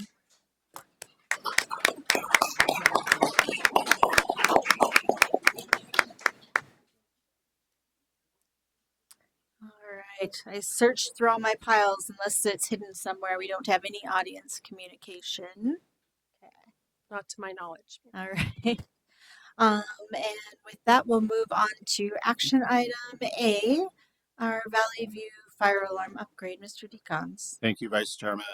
All right, I searched through all my piles unless it's hidden somewhere. We don't have any audience communication. Okay. Not to my knowledge. All right. And with that, we'll move on to action item A, our Valley View fire alarm upgrade. Mr. Decons. Thank you, Vice Chairman,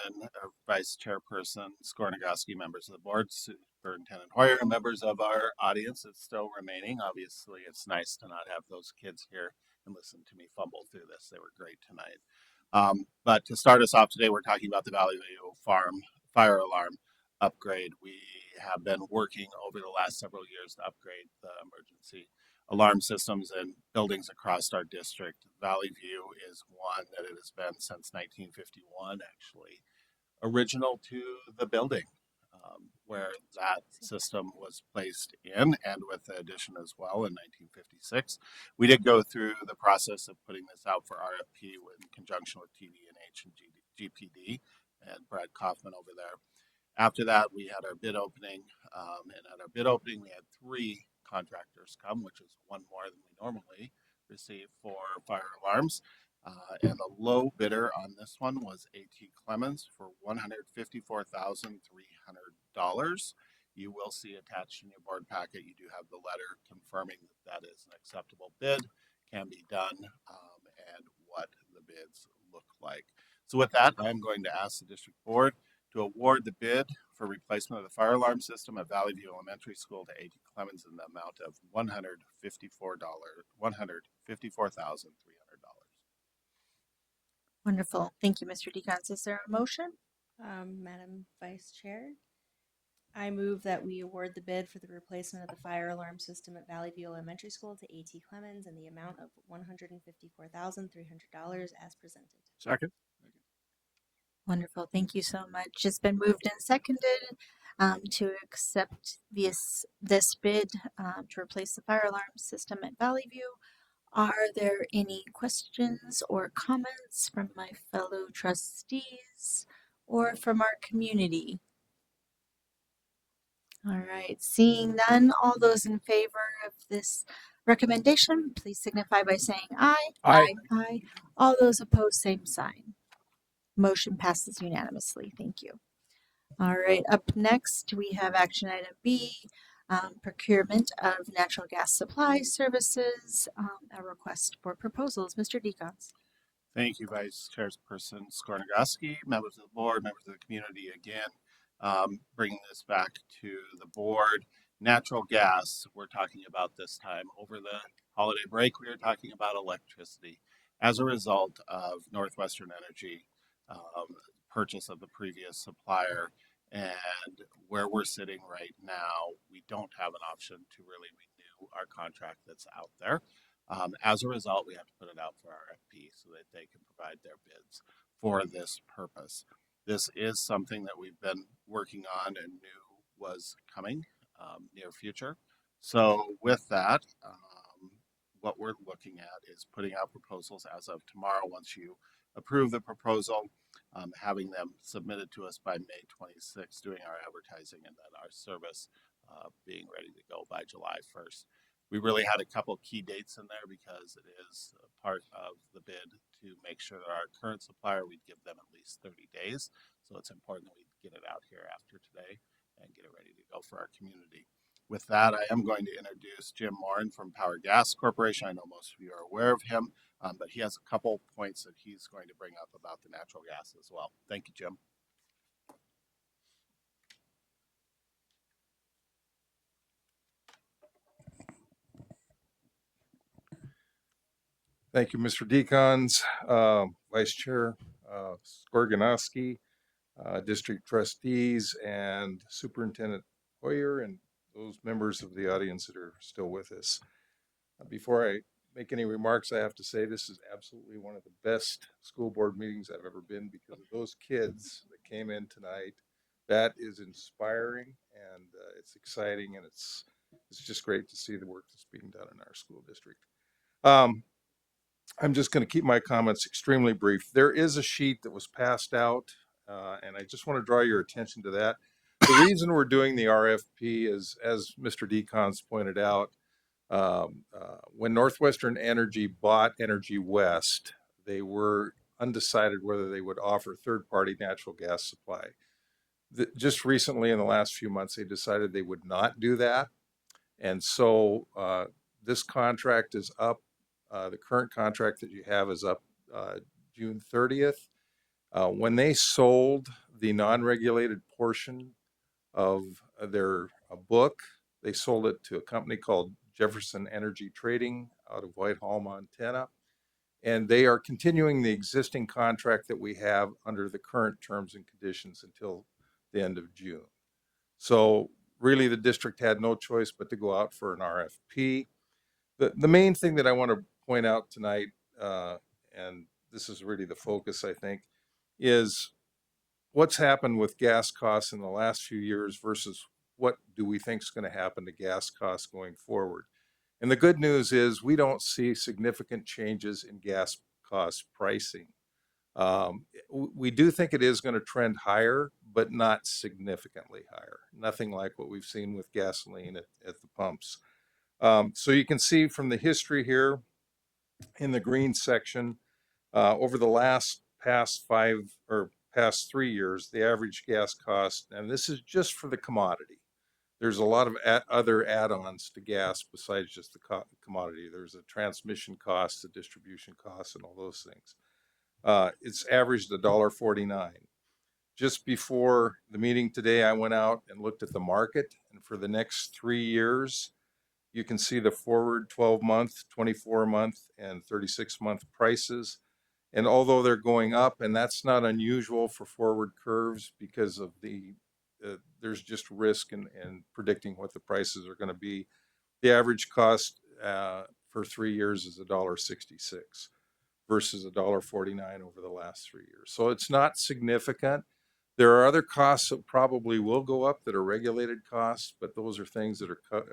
Vice Chairperson Skornagoski, members of the board, Superintendent Hoyer, and members of our audience that's still remaining. Obviously, it's nice to not have those kids here and listen to me fumble through this. They were great tonight. But to start us off today, we're talking about the Valley View Farm fire alarm upgrade. We have been working over the last several years to upgrade the emergency alarm systems in buildings across our district. Valley View is one that it has been since 1951, actually, original to the building where that system was placed in, and with the addition as well in 1956. We did go through the process of putting this out for RFP in conjunction with TD&H and GPD and Brad Kaufman over there. After that, we had our bid opening, and at our bid opening, we had 3 contractors come, which is one more than we normally receive for fire alarms. And the low bidder on this one was A.T. Clemens for $154,300. You will see attached in your board packet, you do have the letter confirming that that is an acceptable bid, can be done, and what the bids look like. So with that, I'm going to ask the district board to award the bid for replacement of the fire alarm system at Valley View Elementary School to A.T. Clemens in the amount of $154,300. Wonderful. Thank you, Mr. Deacons. Is there a motion? Madam Vice Chair, I move that we award the bid for the replacement of the fire alarm system at Valley View Elementary School to A.T. Clemens in the amount of $154,300 as presented. Second. Wonderful. Thank you so much. It's been moved and seconded to accept this bid to replace the fire alarm system at Valley View. Are there any questions or comments from my fellow trustees or from our community? All right, seeing none, all those in favor of this recommendation, please signify by saying aye. Aye. Aye. All those opposed, same sign. Motion passes unanimously. Thank you. All right, up next, we have action item B, procurement of natural gas supply services, a request for proposals. Mr. Deacons. Thank you, Vice Chairperson Skornagowski, members of the board, members of the community again. Bringing this back to the board. Natural gas, we're talking about this time. Over the holiday break, we were talking about electricity. As a result of Northwestern Energy purchase of the previous supplier, and where we're sitting right now, we don't have an option to really renew our contract that's out there. As a result, we have to put it out for RFP so that they can provide their bids for this purpose. This is something that we've been working on and knew was coming near future. So with that, what we're looking at is putting out proposals as of tomorrow. Once you approve the proposal, having them submitted to us by May 26th, doing our advertising, and then our service being ready to go by July 1st. We really had a couple key dates in there because it is a part of the bid to make sure that our current supplier, we'd give them at least 30 days. So it's important that we get it out here after today and get it ready to go for our community. With that, I am going to introduce Jim Morin from Power Gas Corporation. I know most of you are aware of him, but he has a couple points that he's going to bring up about the natural gas as well. Thank you, Jim. Thank you, Mr. Deacons, Vice Chair Skorganowski, District Trustees, and Superintendent Hoyer, and those members of the audience that are still with us. Before I make any remarks, I have to say this is absolutely one of the best school board meetings I've ever been because of those kids that came in tonight. That is inspiring, and it's exciting, and it's just great to see the work that's being done in our school district. I'm just going to keep my comments extremely brief. There is a sheet that was passed out, and I just want to draw your attention to that. The reason we're doing the RFP is, as Mr. Deacons pointed out, when Northwestern Energy bought Energy West, they were undecided whether they would offer third-party natural gas supply. Just recently, in the last few months, they decided they would not do that. And so this contract is up. The current contract that you have is up June 30th. When they sold the non-regulated portion of their book, they sold it to a company called Jefferson Energy Trading out of Whitehall, Montana. And they are continuing the existing contract that we have under the current terms and conditions until the end of June. So really the district had no choice but to go out for an RFP. The main thing that I want to point out tonight, and this is really the focus, I think, is what's happened with gas costs in the last few years versus what do we think is going to happen to gas costs going forward. And the good news is we don't see significant changes in gas cost pricing. We do think it is going to trend higher, but not significantly higher. Nothing like what we've seen with gasoline at the pumps. So you can see from the history here in the green section, over the past 3 years, the average gas cost, and this is just for the commodity. There's a lot of other add-ons to gas besides just the commodity. There's a transmission cost, a distribution cost, and all those things. It's averaged $1.49. Just before the meeting today, I went out and looked at the market, and for the next 3 years, you can see the forward 12-month, 24-month, and 36-month prices. And although they're going up, and that's not unusual for forward curves because of there's just risk in predicting what the prices are going to be. The average cost for 3 years is $1.66 versus $1.49 over the last 3 years. So it's not significant. There are other costs that probably will go up that are regulated costs, but those are things that are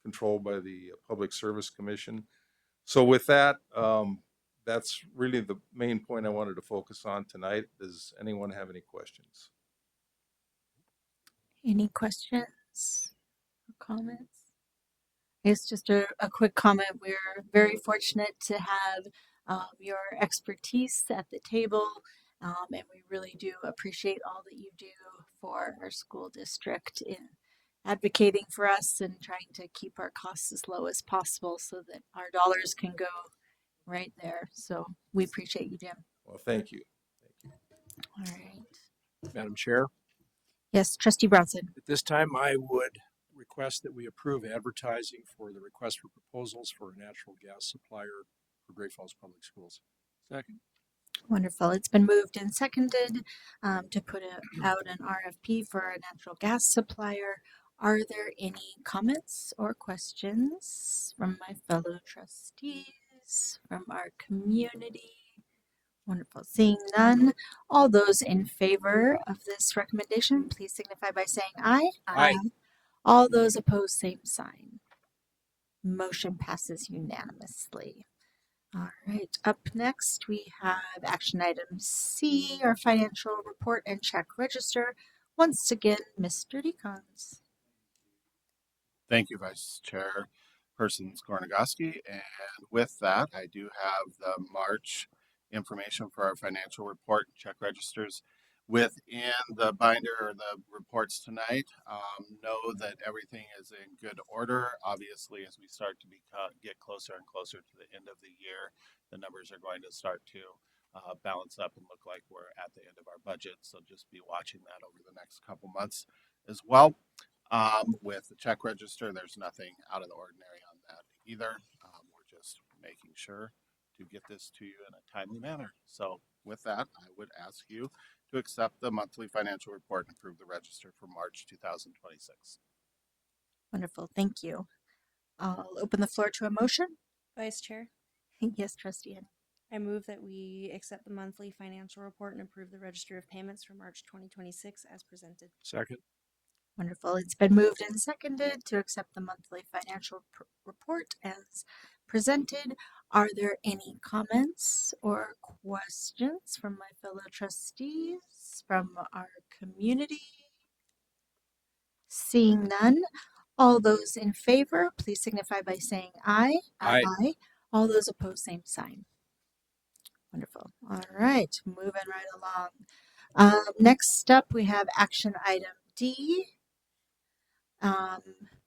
controlled by the Public Service Commission. So with that, that's really the main point I wanted to focus on tonight. Does anyone have any questions? Any questions or comments? It's just a quick comment. We're very fortunate to have your expertise at the table, and we really do appreciate all that you do for our school district in advocating for us and trying to keep our costs as low as possible so that our dollars can go right there. So we appreciate you, Jim. Well, thank you. All right. Madam Chair, Yes, Trustee Bronson. at this time, I would request that we approve advertising for the request for proposals for a natural gas supplier for Great Falls Public Schools. Second. Wonderful. It's been moved and seconded to put out an RFP for a natural gas supplier. Are there any comments or questions from my fellow trustees, from our community? Wonderful. Seeing none, all those in favor of this recommendation, please signify by saying aye. Aye. All those opposed, same sign. Motion passes unanimously. All right, up next we have action item C, our financial report and check register. Once again, Mr. Decons. Thank you, Vice Chairperson Skornagoski. And with that, I do have the March information for our financial report and check registers within the binder or the reports tonight. Know that everything is in good order. Obviously, as we start to get closer and closer to the end of the year, the numbers are going to start to balance up and look like we're at the end of our budget. So just be watching that over the next couple months as well. With the check register, there's nothing out of the ordinary on that either. We're just making sure to get this to you in a timely manner. So with that, I would ask you to accept the monthly financial report and approve the register for March 2026. Wonderful, thank you. I'll open the floor to a motion. Vice Chair, Yes, Trustee Ann. I move that we accept the monthly financial report and approve the register of payments for March 2026 as presented. Second. Wonderful. It's been moved and seconded to accept the monthly financial report as presented. Are there any comments or questions from my fellow trustees, from our community? Seeing none, all those in favor, please signify by saying aye. Aye. Aye. All those opposed, same sign. Wonderful. All right, moving right along. Next up, we have action item D.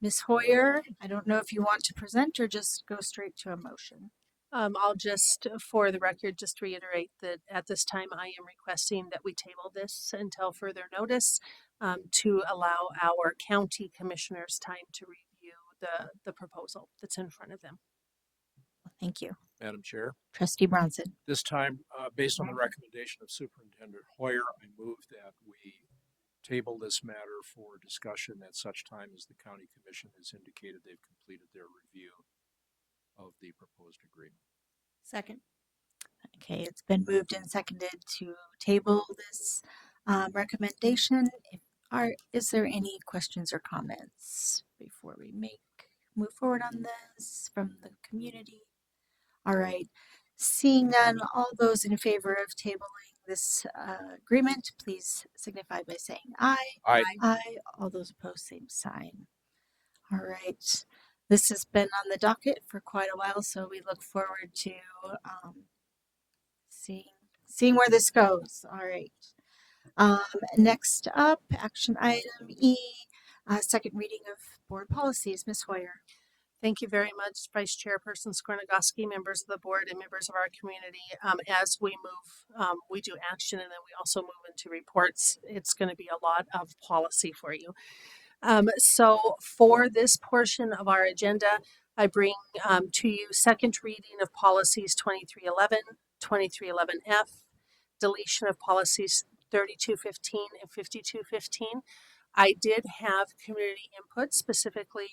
Ms. Hoyer, I don't know if you want to present or just go straight to a motion. I'll just, for the record, just reiterate that at this time I am requesting that we table this until further notice to allow our county commissioners time to review the proposal that's in front of them. Well, thank you. Madam Chair, Trustee Bronson. this time, based on the recommendation of Superintendent Hoyer, I move that we table this matter for discussion at such time as the county commission has indicated they've completed their review of the proposed agreement. Second. Okay, it's been moved and seconded to table this recommendation. Is there any questions or comments before we move forward on this from the community? All right, seeing none, all those in favor of tabling this agreement, please signify by saying aye. Aye. Aye. All those opposed, same sign. All right, this has been on the docket for quite a while, so we look forward to seeing where this goes. All right. Next up, action item E, second reading of board policies. Ms. Hoyer. Thank you very much, Vice Chairperson Skornagowski, members of the board, and members of our community. As we move, we do action and then we also move into reports. It's going to be a lot of policy for you. So for this portion of our agenda, I bring to you second reading of policies 2311, 2311F, deletion of policies 3215 and 5215. I did have community input specifically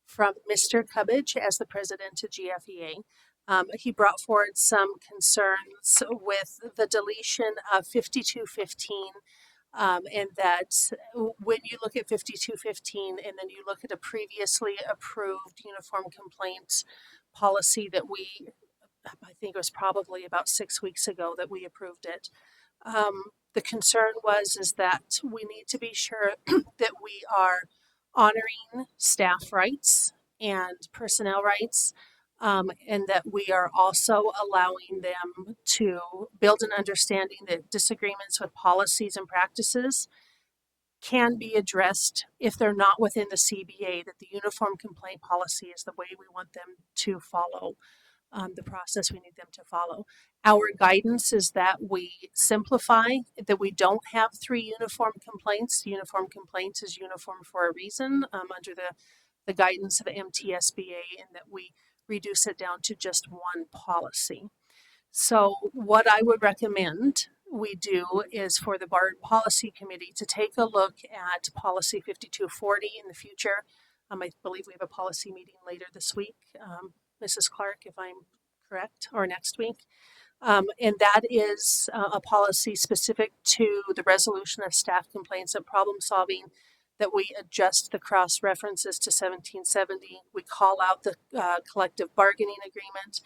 from Mr. Cubbage as the president of GFEA. He brought forward some concerns with the deletion of 5215, and that when you look at 5215 and then you look at a previously approved uniform complaints policy that I think it was probably about 6 weeks ago that we approved it. The concern is that we need to be sure that we are honoring staff rights and personnel rights, and that we are also allowing them to build an understanding that disagreements with policies and practices can be addressed if they're not within the CBA, that the uniform complaint policy is the way we want them to follow the process we need them to follow. Our guidance is that we simplify, that we don't have 3 uniform complaints. The uniform complaints is uniform for a reason under the guidance of MTSBA, and that we reduce it down to just one policy. So what I would recommend we do is for the BARD Policy Committee to take a look at policy 5240 in the future. I believe we have a policy meeting later this week, Mrs. Clark, if I'm correct, or next week. And that is a policy specific to the resolution of staff complaints and problem solving, that we adjust the cross references to 1770. We call out the collective bargaining agreement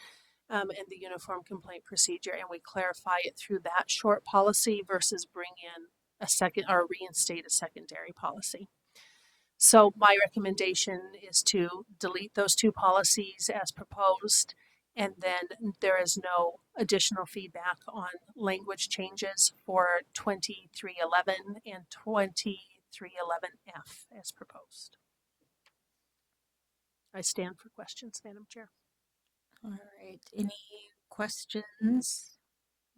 and the uniform complaint procedure, and we clarify it through that short policy versus bring in a second or reinstate a secondary policy. So my recommendation is to delete those 2 policies as proposed, and then there is no additional feedback on language changes for 2311 and 2311F as proposed. I stand for questions, Madam Chair. All right. Any questions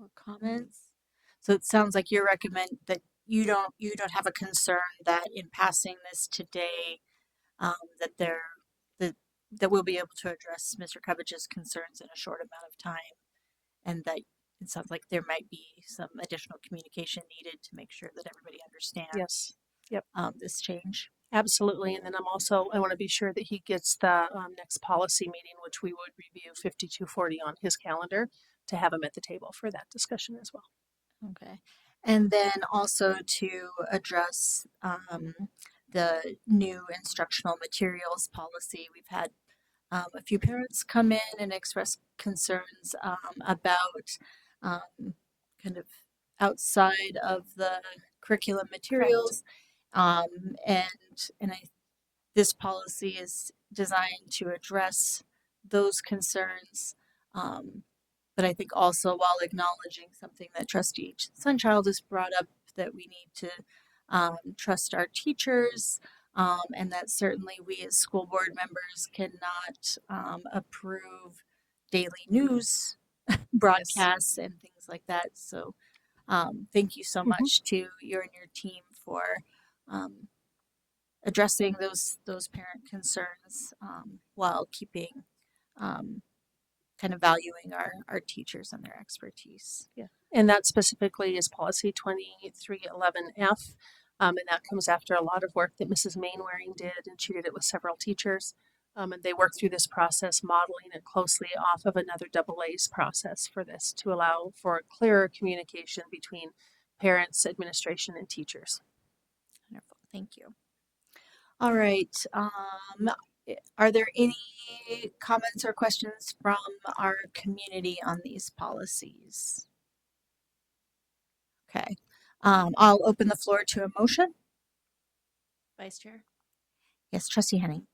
or comments? So it sounds like you recommend that you don't have a concern that in passing this today, that we'll be able to address Mr. Coverage's concerns in a short amount of time, and that it sounds like there might be some additional communication needed to make sure that everybody understands. Yes. Yep. This change. Absolutely. And then I want to be sure that he gets the next policy meeting, which we would review 5240 on his calendar, to have him at the table for that discussion as well. Okay. And then also to address the new instructional materials policy. We've had a few parents come in and express concerns about kind of outside of the curriculum materials. This policy is designed to address those concerns, but I think also while acknowledging something that Trustee Sunchild has brought up, that we need to trust our teachers, and that certainly we as school board members cannot approve daily news broadcasts and things like that. So thank you so much to you and your team for addressing those parent concerns while keeping kind of valuing our teachers and their expertise. Yeah, and that specifically is policy 2311F. And that comes after a lot of work that Mrs. Mainwaring did, and she did it with several teachers. And they worked through this process, modeling it closely off of another AA's process for this to allow for clearer communication between parents, administration, and teachers. Wonderful. Thank you. All right. Are there any comments or questions from our community on these policies? Okay. I'll open the floor to a motion. Vice Chair, Yes, Trustee Henning.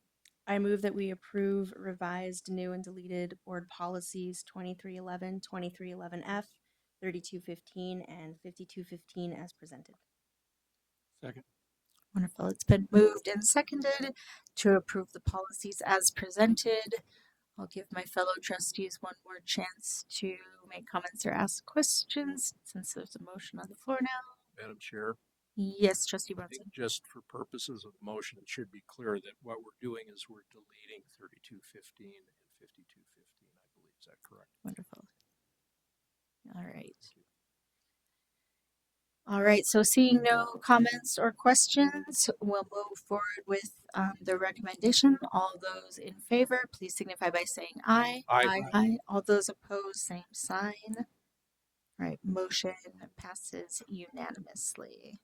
I move that we approve revised, new, and deleted board policies 2311, 2311F, 3215, and 5215 as presented. Second. Wonderful. It's been moved and seconded to approve the policies as presented. I'll give my fellow trustees one more chance to make comments or ask questions since there's a motion on the floor now. Madam Chair, Yes, Trustee I Brunson. think just for purposes of motion, it should be clear that what we're doing is we're deleting 3215 and 5215, I believe. Is that correct? Wonderful. All right. All right, so seeing no comments or questions, we'll move forward with the recommendation. All those in favor, please signify by saying aye. Aye. Aye. All those opposed, same sign. All right, motion passes unanimously.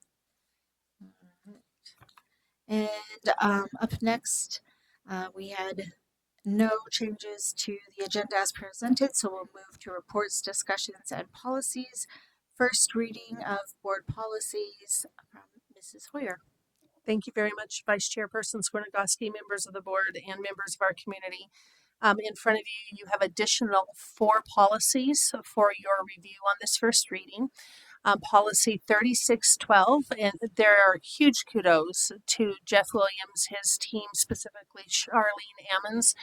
All right. And up next, we had no changes to the agenda as presented, so we'll move to reports, discussions, and policies. First reading of board policies from Mrs. Hoyer. Thank you very much, Vice Chairperson Skornagoski, members of the board, and members of our community. In front of you, you have additional 4 policies for your review on this first reading. Policy 3612, and there are huge kudos to Jeff Williams, his team, specifically Charlene Ammons,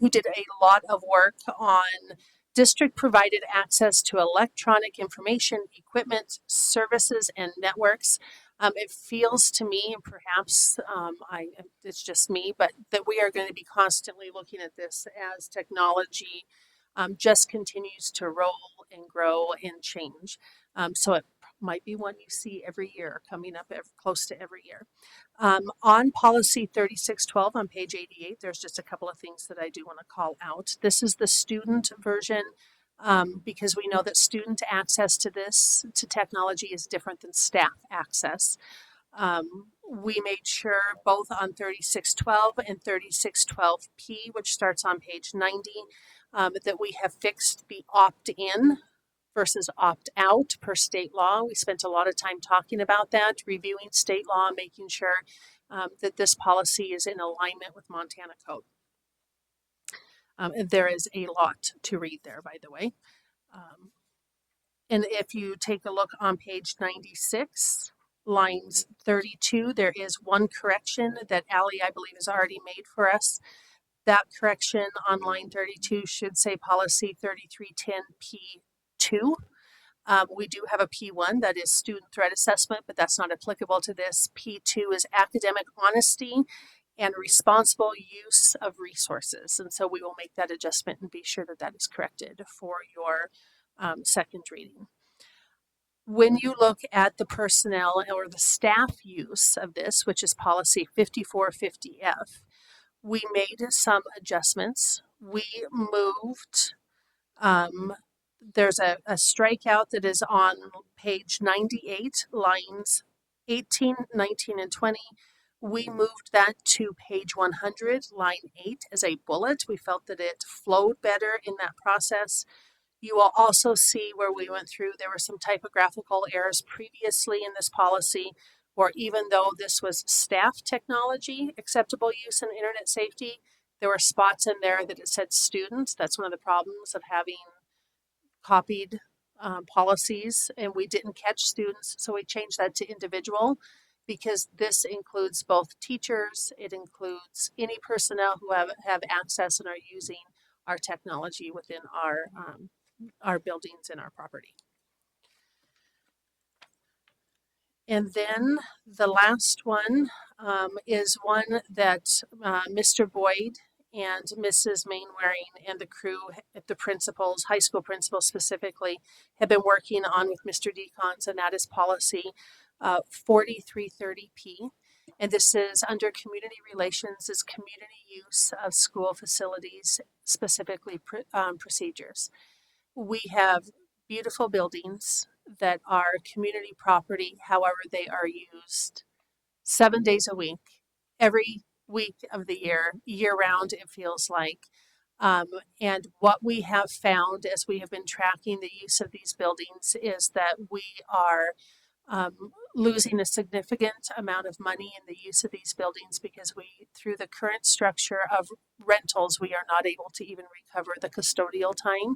who did a lot of work on district provided access to electronic information, equipment, services, and networks. It feels to me, and perhaps it's just me, but that we are going to be constantly looking at this as technology just continues to roll and grow and change. So it might be one you see every year, coming up close to every year. On policy 3612 on page 88, there's just a couple of things that I do want to call out. This is the student version because we know that student access to to technology is different than staff access. We made sure both on 3612 and 3612P, which starts on page 90, that we have fixed the opt-in versus opt-out per state law. We spent a lot of time talking about that, reviewing state law, making sure that this policy is in alignment with Montana code. And there is a lot to read there, by the way. And if you take a look on page 96, lines 32, there is one correction that Allie, I believe, has already made for us. That correction on line 32 should say policy 3310P2. We do have a P1 that is student threat assessment, but that's not applicable to this. P2 is academic honesty and responsible use of resources. And so we will make that adjustment and be sure that that is corrected for your second reading. When you look at the personnel or the staff use of this, which is policy 5450F, we made some adjustments. We moved, there's a strikeout that is on page 98, lines 18, 19, and 20. We moved that to page 100, line 8 as a bullet. We felt that it flowed better in that process. You will also see where we went through, there were some typographical errors previously in this policy, or even though this was staff technology, acceptable use and internet safety, there were spots in there that it said students. That's one of the problems of having copied policies, and we didn't catch students, so we changed that to individual because this includes both teachers, it includes any personnel who have access and are using our technology within our buildings and our property. And then the last one is one that Mr. Boyd and Mrs. Mainwaring and the crew, the principals, high school principals specifically, have been working on with Mr. Decons, and that is policy 4330P. And this is under community relations, is community use of school facilities, specifically procedures. We have beautiful buildings that are community property. However, they are used 7 days a week, every week of the year round, it feels like. Um, and what we have found as we have been tracking the use of these buildings is that we are losing a significant amount of money in the use of these buildings because through the current structure of rentals, we are not able to even recover the custodial time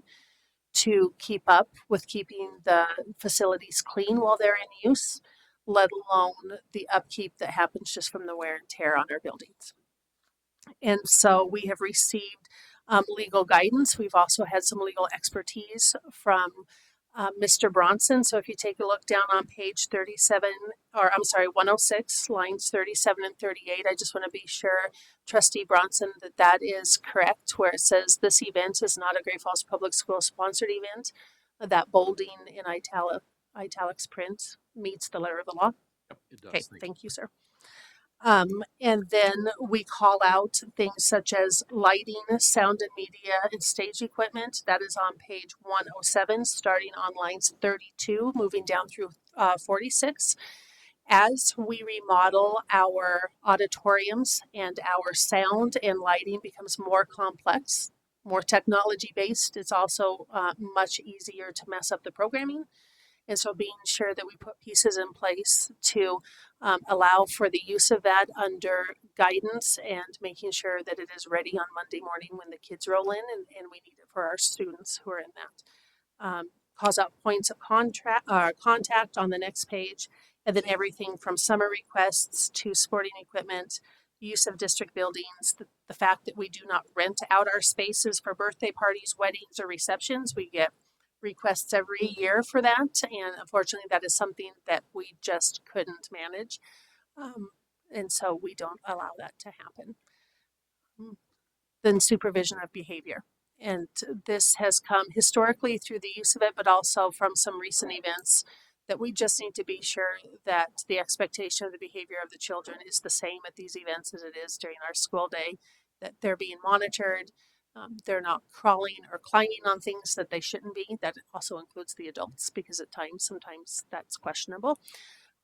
to keep up with keeping the facilities clean while they're in use, let alone the upkeep that happens just from the wear and tear on our buildings. And so we have received legal guidance. We've also had some legal expertise from Mr. Bronson. So if you take a look down on page 37, or I'm sorry, 106, lines 37 and 38, I just want to be sure, Trustee Bronson, that that is correct, where it says this event is not a Great Falls Public School sponsored event. That bolding in italics print meets the letter of the law. It does. Okay, thank you, sir. And then we call out things such as lighting, sound and media, and stage equipment. That is on page 107, starting on lines 32, moving down through 46. As we remodel our auditoriums and our sound and lighting becomes more complex, more technology based, it's also much easier to mess up the programming. And so being sure that we put pieces in place to allow for the use of that under guidance and making sure that it is ready on Monday morning when the kids roll in and we need it for our students who are in that. Calls out points of contact on the next page, and then everything from summer requests to sporting equipment, use of district buildings, the fact that we do not rent out our spaces for birthday parties, weddings, or receptions. We get requests every year for that, and unfortunately that is something that we just couldn't manage, and so we don't allow that to happen. Then supervision of behavior, and this has come historically through the use of it, but also from some recent events that we just need to be sure that the expectation of the behavior of the children is the same at these events as it is during our school day, that they're being monitored. They're not crawling or climbing on things that they shouldn't be. That also includes the adults because at times, sometimes that's questionable.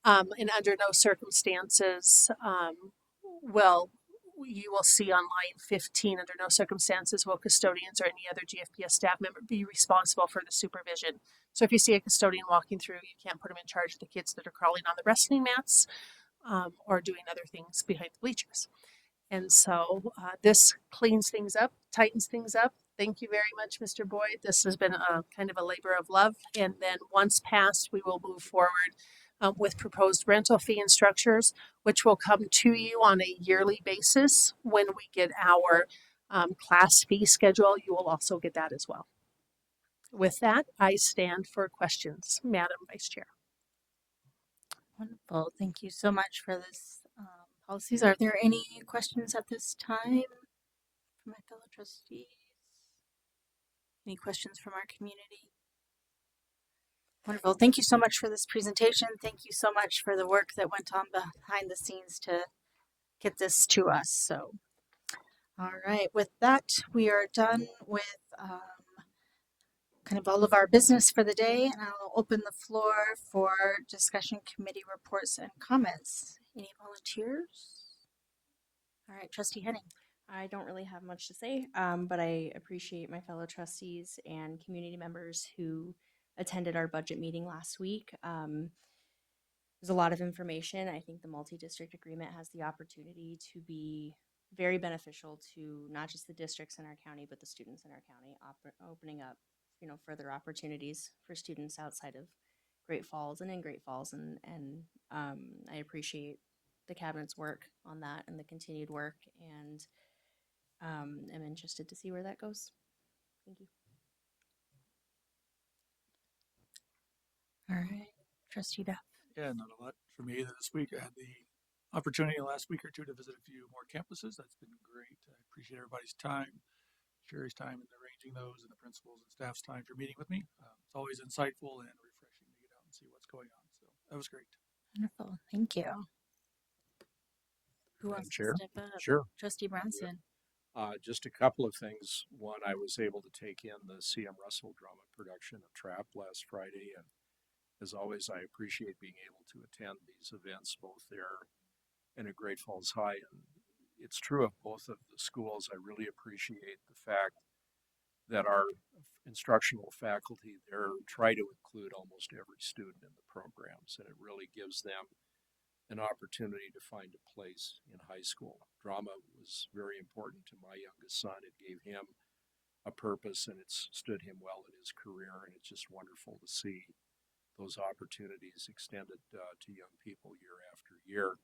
And under no circumstances, you will see on line 15, under no circumstances will custodians or any other GFPS staff member be responsible for the supervision. So if you see a custodian walking through, you can't put them in charge of the kids that are crawling on the wrestling mats or doing other things behind the bleachers. And so this cleans things up, tightens things up. Thank you very much, Mr. Boyd. This has been a kind of a labor of love. And then once passed, we will move forward with proposed rental fee and structures, which will come to you on a yearly basis. When we get our class fee schedule, you will also get that as well. With that, I stand for questions, Madam Vice Chair. Wonderful. Thank you so much for this policies. Are there any questions at this time from my fellow trustees? Any questions from our community? Wonderful. Thank you so much for this presentation. Thank you so much for the work that went on behind the scenes to get this to us. So, all right. With that, we are done with kind of all of our business for the day, and I'll open the floor for discussion committee reports and comments. Any volunteers? All right, Trustee Henning. I don't really have much to say, but I appreciate my fellow trustees and community members who attended our budget meeting last week. There's a lot of information. I think the multi-district agreement has the opportunity to be very beneficial to not just the districts in our county, but the students in our county, opening up, further opportunities for students outside of Great Falls and in Great Falls. And I appreciate the cabinet's work on that and the continued work, and I'm interested to see where that goes. Thank you. All right, Trustee Duff. Yeah, not a lot for me this week. I had the opportunity last week or two to visit a few more campuses. That's been great. I appreciate everybody's time, Sherry's time in arranging those, and the principals and staff's time for meeting with me. It's always insightful and refreshing to get out and see what's going on. So that was great. Wonderful. Thank you. Who Madam wants to Chair? step up? Sure. Trustee Bronson. Just a couple of things. One, I was able to take in the C.M. Russell drama production of Trap last Friday, and as always, I appreciate being able to attend these events both there and at Great Falls High. And it's true of both of the schools. I really appreciate the fact that our instructional faculty there try to include almost every student in the programs, and it really gives them an opportunity to find a place in high school. Drama was very important to my youngest son. It gave him a purpose and it's stood him well in his career, and it's just wonderful to see those opportunities extended to young people year after year.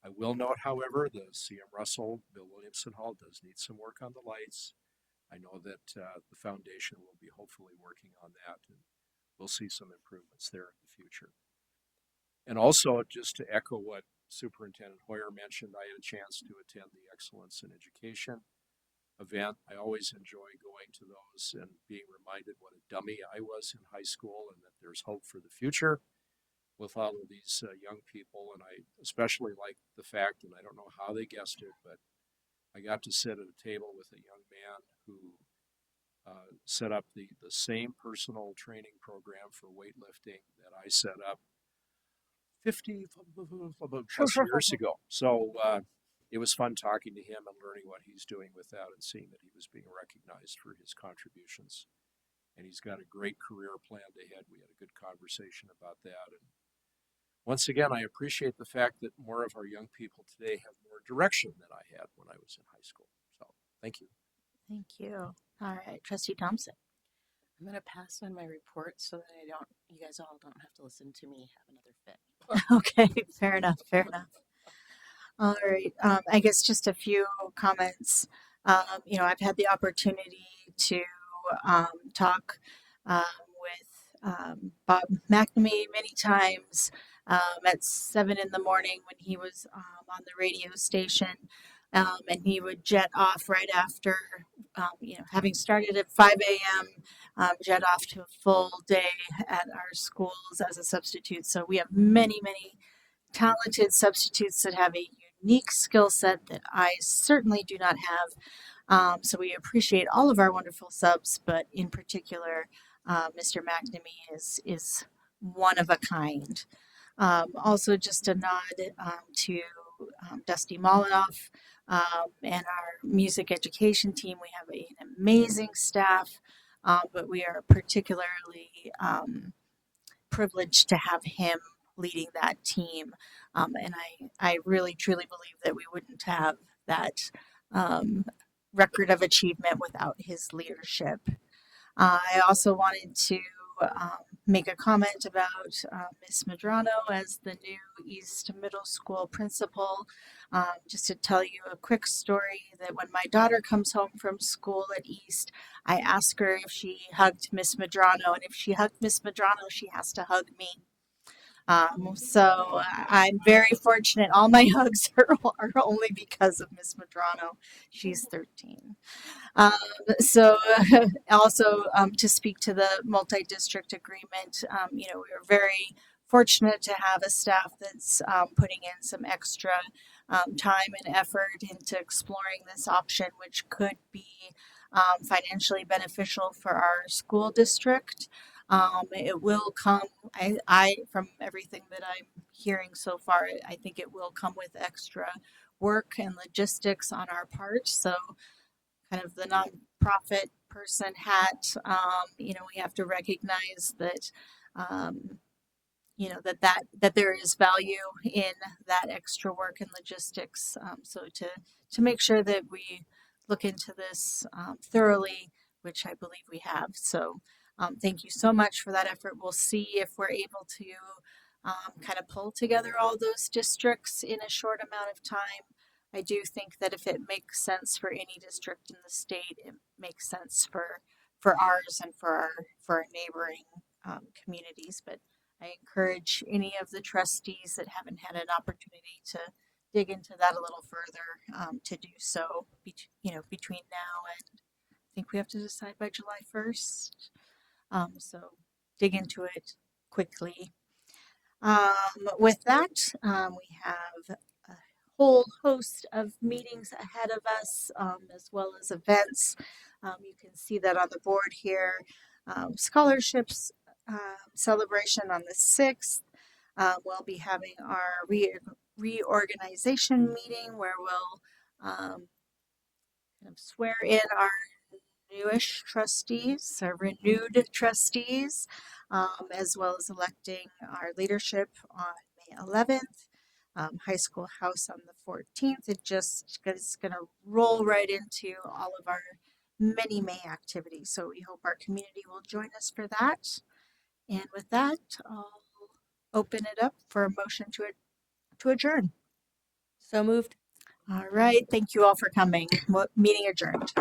I will note, however, the C.M. Russell Bill Williamson Hall does need some work on the lights. I know that the foundation will be hopefully working on that, and we'll see some improvements there in the future. And also, just to echo what Superintendent Hoyer mentioned, I had a chance to attend the Excellence in Education event. I always enjoy going to those and being reminded what a dummy I was in high school and that there's hope for the future with all of these young people. And I especially like the fact, and I don't know how they guessed it, but I got to sit at a table with a young man who set up the same personal training program for weightlifting that I set up 50 plus years ago. So it was fun talking to him and learning what he's doing with that and seeing that he was being recognized for his contributions. And he's got a great career planned ahead. We had a good conversation about that. And once again, I appreciate the fact that more of our young people today have more direction than I had when I was in high school. So thank you. Thank you. All right, Trustee Thompson. I'm going to pass on my report so that you guys all don't have to listen to me have another fit. Okay, fair enough. Fair enough. All right. I guess just a few comments. I've had the opportunity to talk with Bob McNamee many times at 7 in the morning when he was on the radio station. And he would jet off right after, having started at 5 a.m., jet off to a full day at our schools as a substitute. So we have many, many talented substitutes that have a unique skill set that I certainly do not have. So we appreciate all of our wonderful subs, but in particular, Mr. McNamee is one of a kind. Also, just a nod to Dusty Molinoff and our music education team. We have an amazing staff, but we are particularly privileged to have him leading that team. And I really truly believe that we wouldn't have that record of achievement without his leadership. I also wanted to make a comment about Miss Medrano as the new East Middle School principal. Just to tell you a quick story that when my daughter comes home from school at East, I ask her if she hugged Miss Medrano, and if she hugged Miss Medrano, she has to hug me. So I'm very fortunate. All my hugs are only because of Miss Medrano. She's 13. So also to speak to the multi-district agreement, we're very fortunate to have a staff that's putting in some extra time and effort into exploring this option, which could be financially beneficial for our school district. It will come, I from everything that I'm hearing so far, I think it will come with extra work and logistics on our part. So kind of the nonprofit person hat, we have to recognize that, that there is value in that extra work and logistics. So to make sure that we look into this thoroughly, which I believe we have. So thank you so much for that effort. We'll see if we're able to kind of pull together all those districts in a short amount of time. I do think that if it makes sense for any district in the state, it makes sense for ours and for our neighboring communities. But I encourage any of the trustees that haven't had an opportunity to dig into that a little further to do so. Between now and I think we have to decide by July 1st. So dig into it quickly. With that, we have a whole host of meetings ahead of us, as well as events. You can see that on the board here. Scholarships celebration on the 6th. We'll be having our reorganization meeting where we'll kind of swear in our newish trustees, our renewed trustees, as well as electing our leadership on May 11th. High School House on the 14th. It just is going to roll right into all of our many May activities. So we hope our community will join us for that. And with that, I'll open it up for a motion to adjourn. So moved. All right. Thank you all for coming. Meeting adjourned.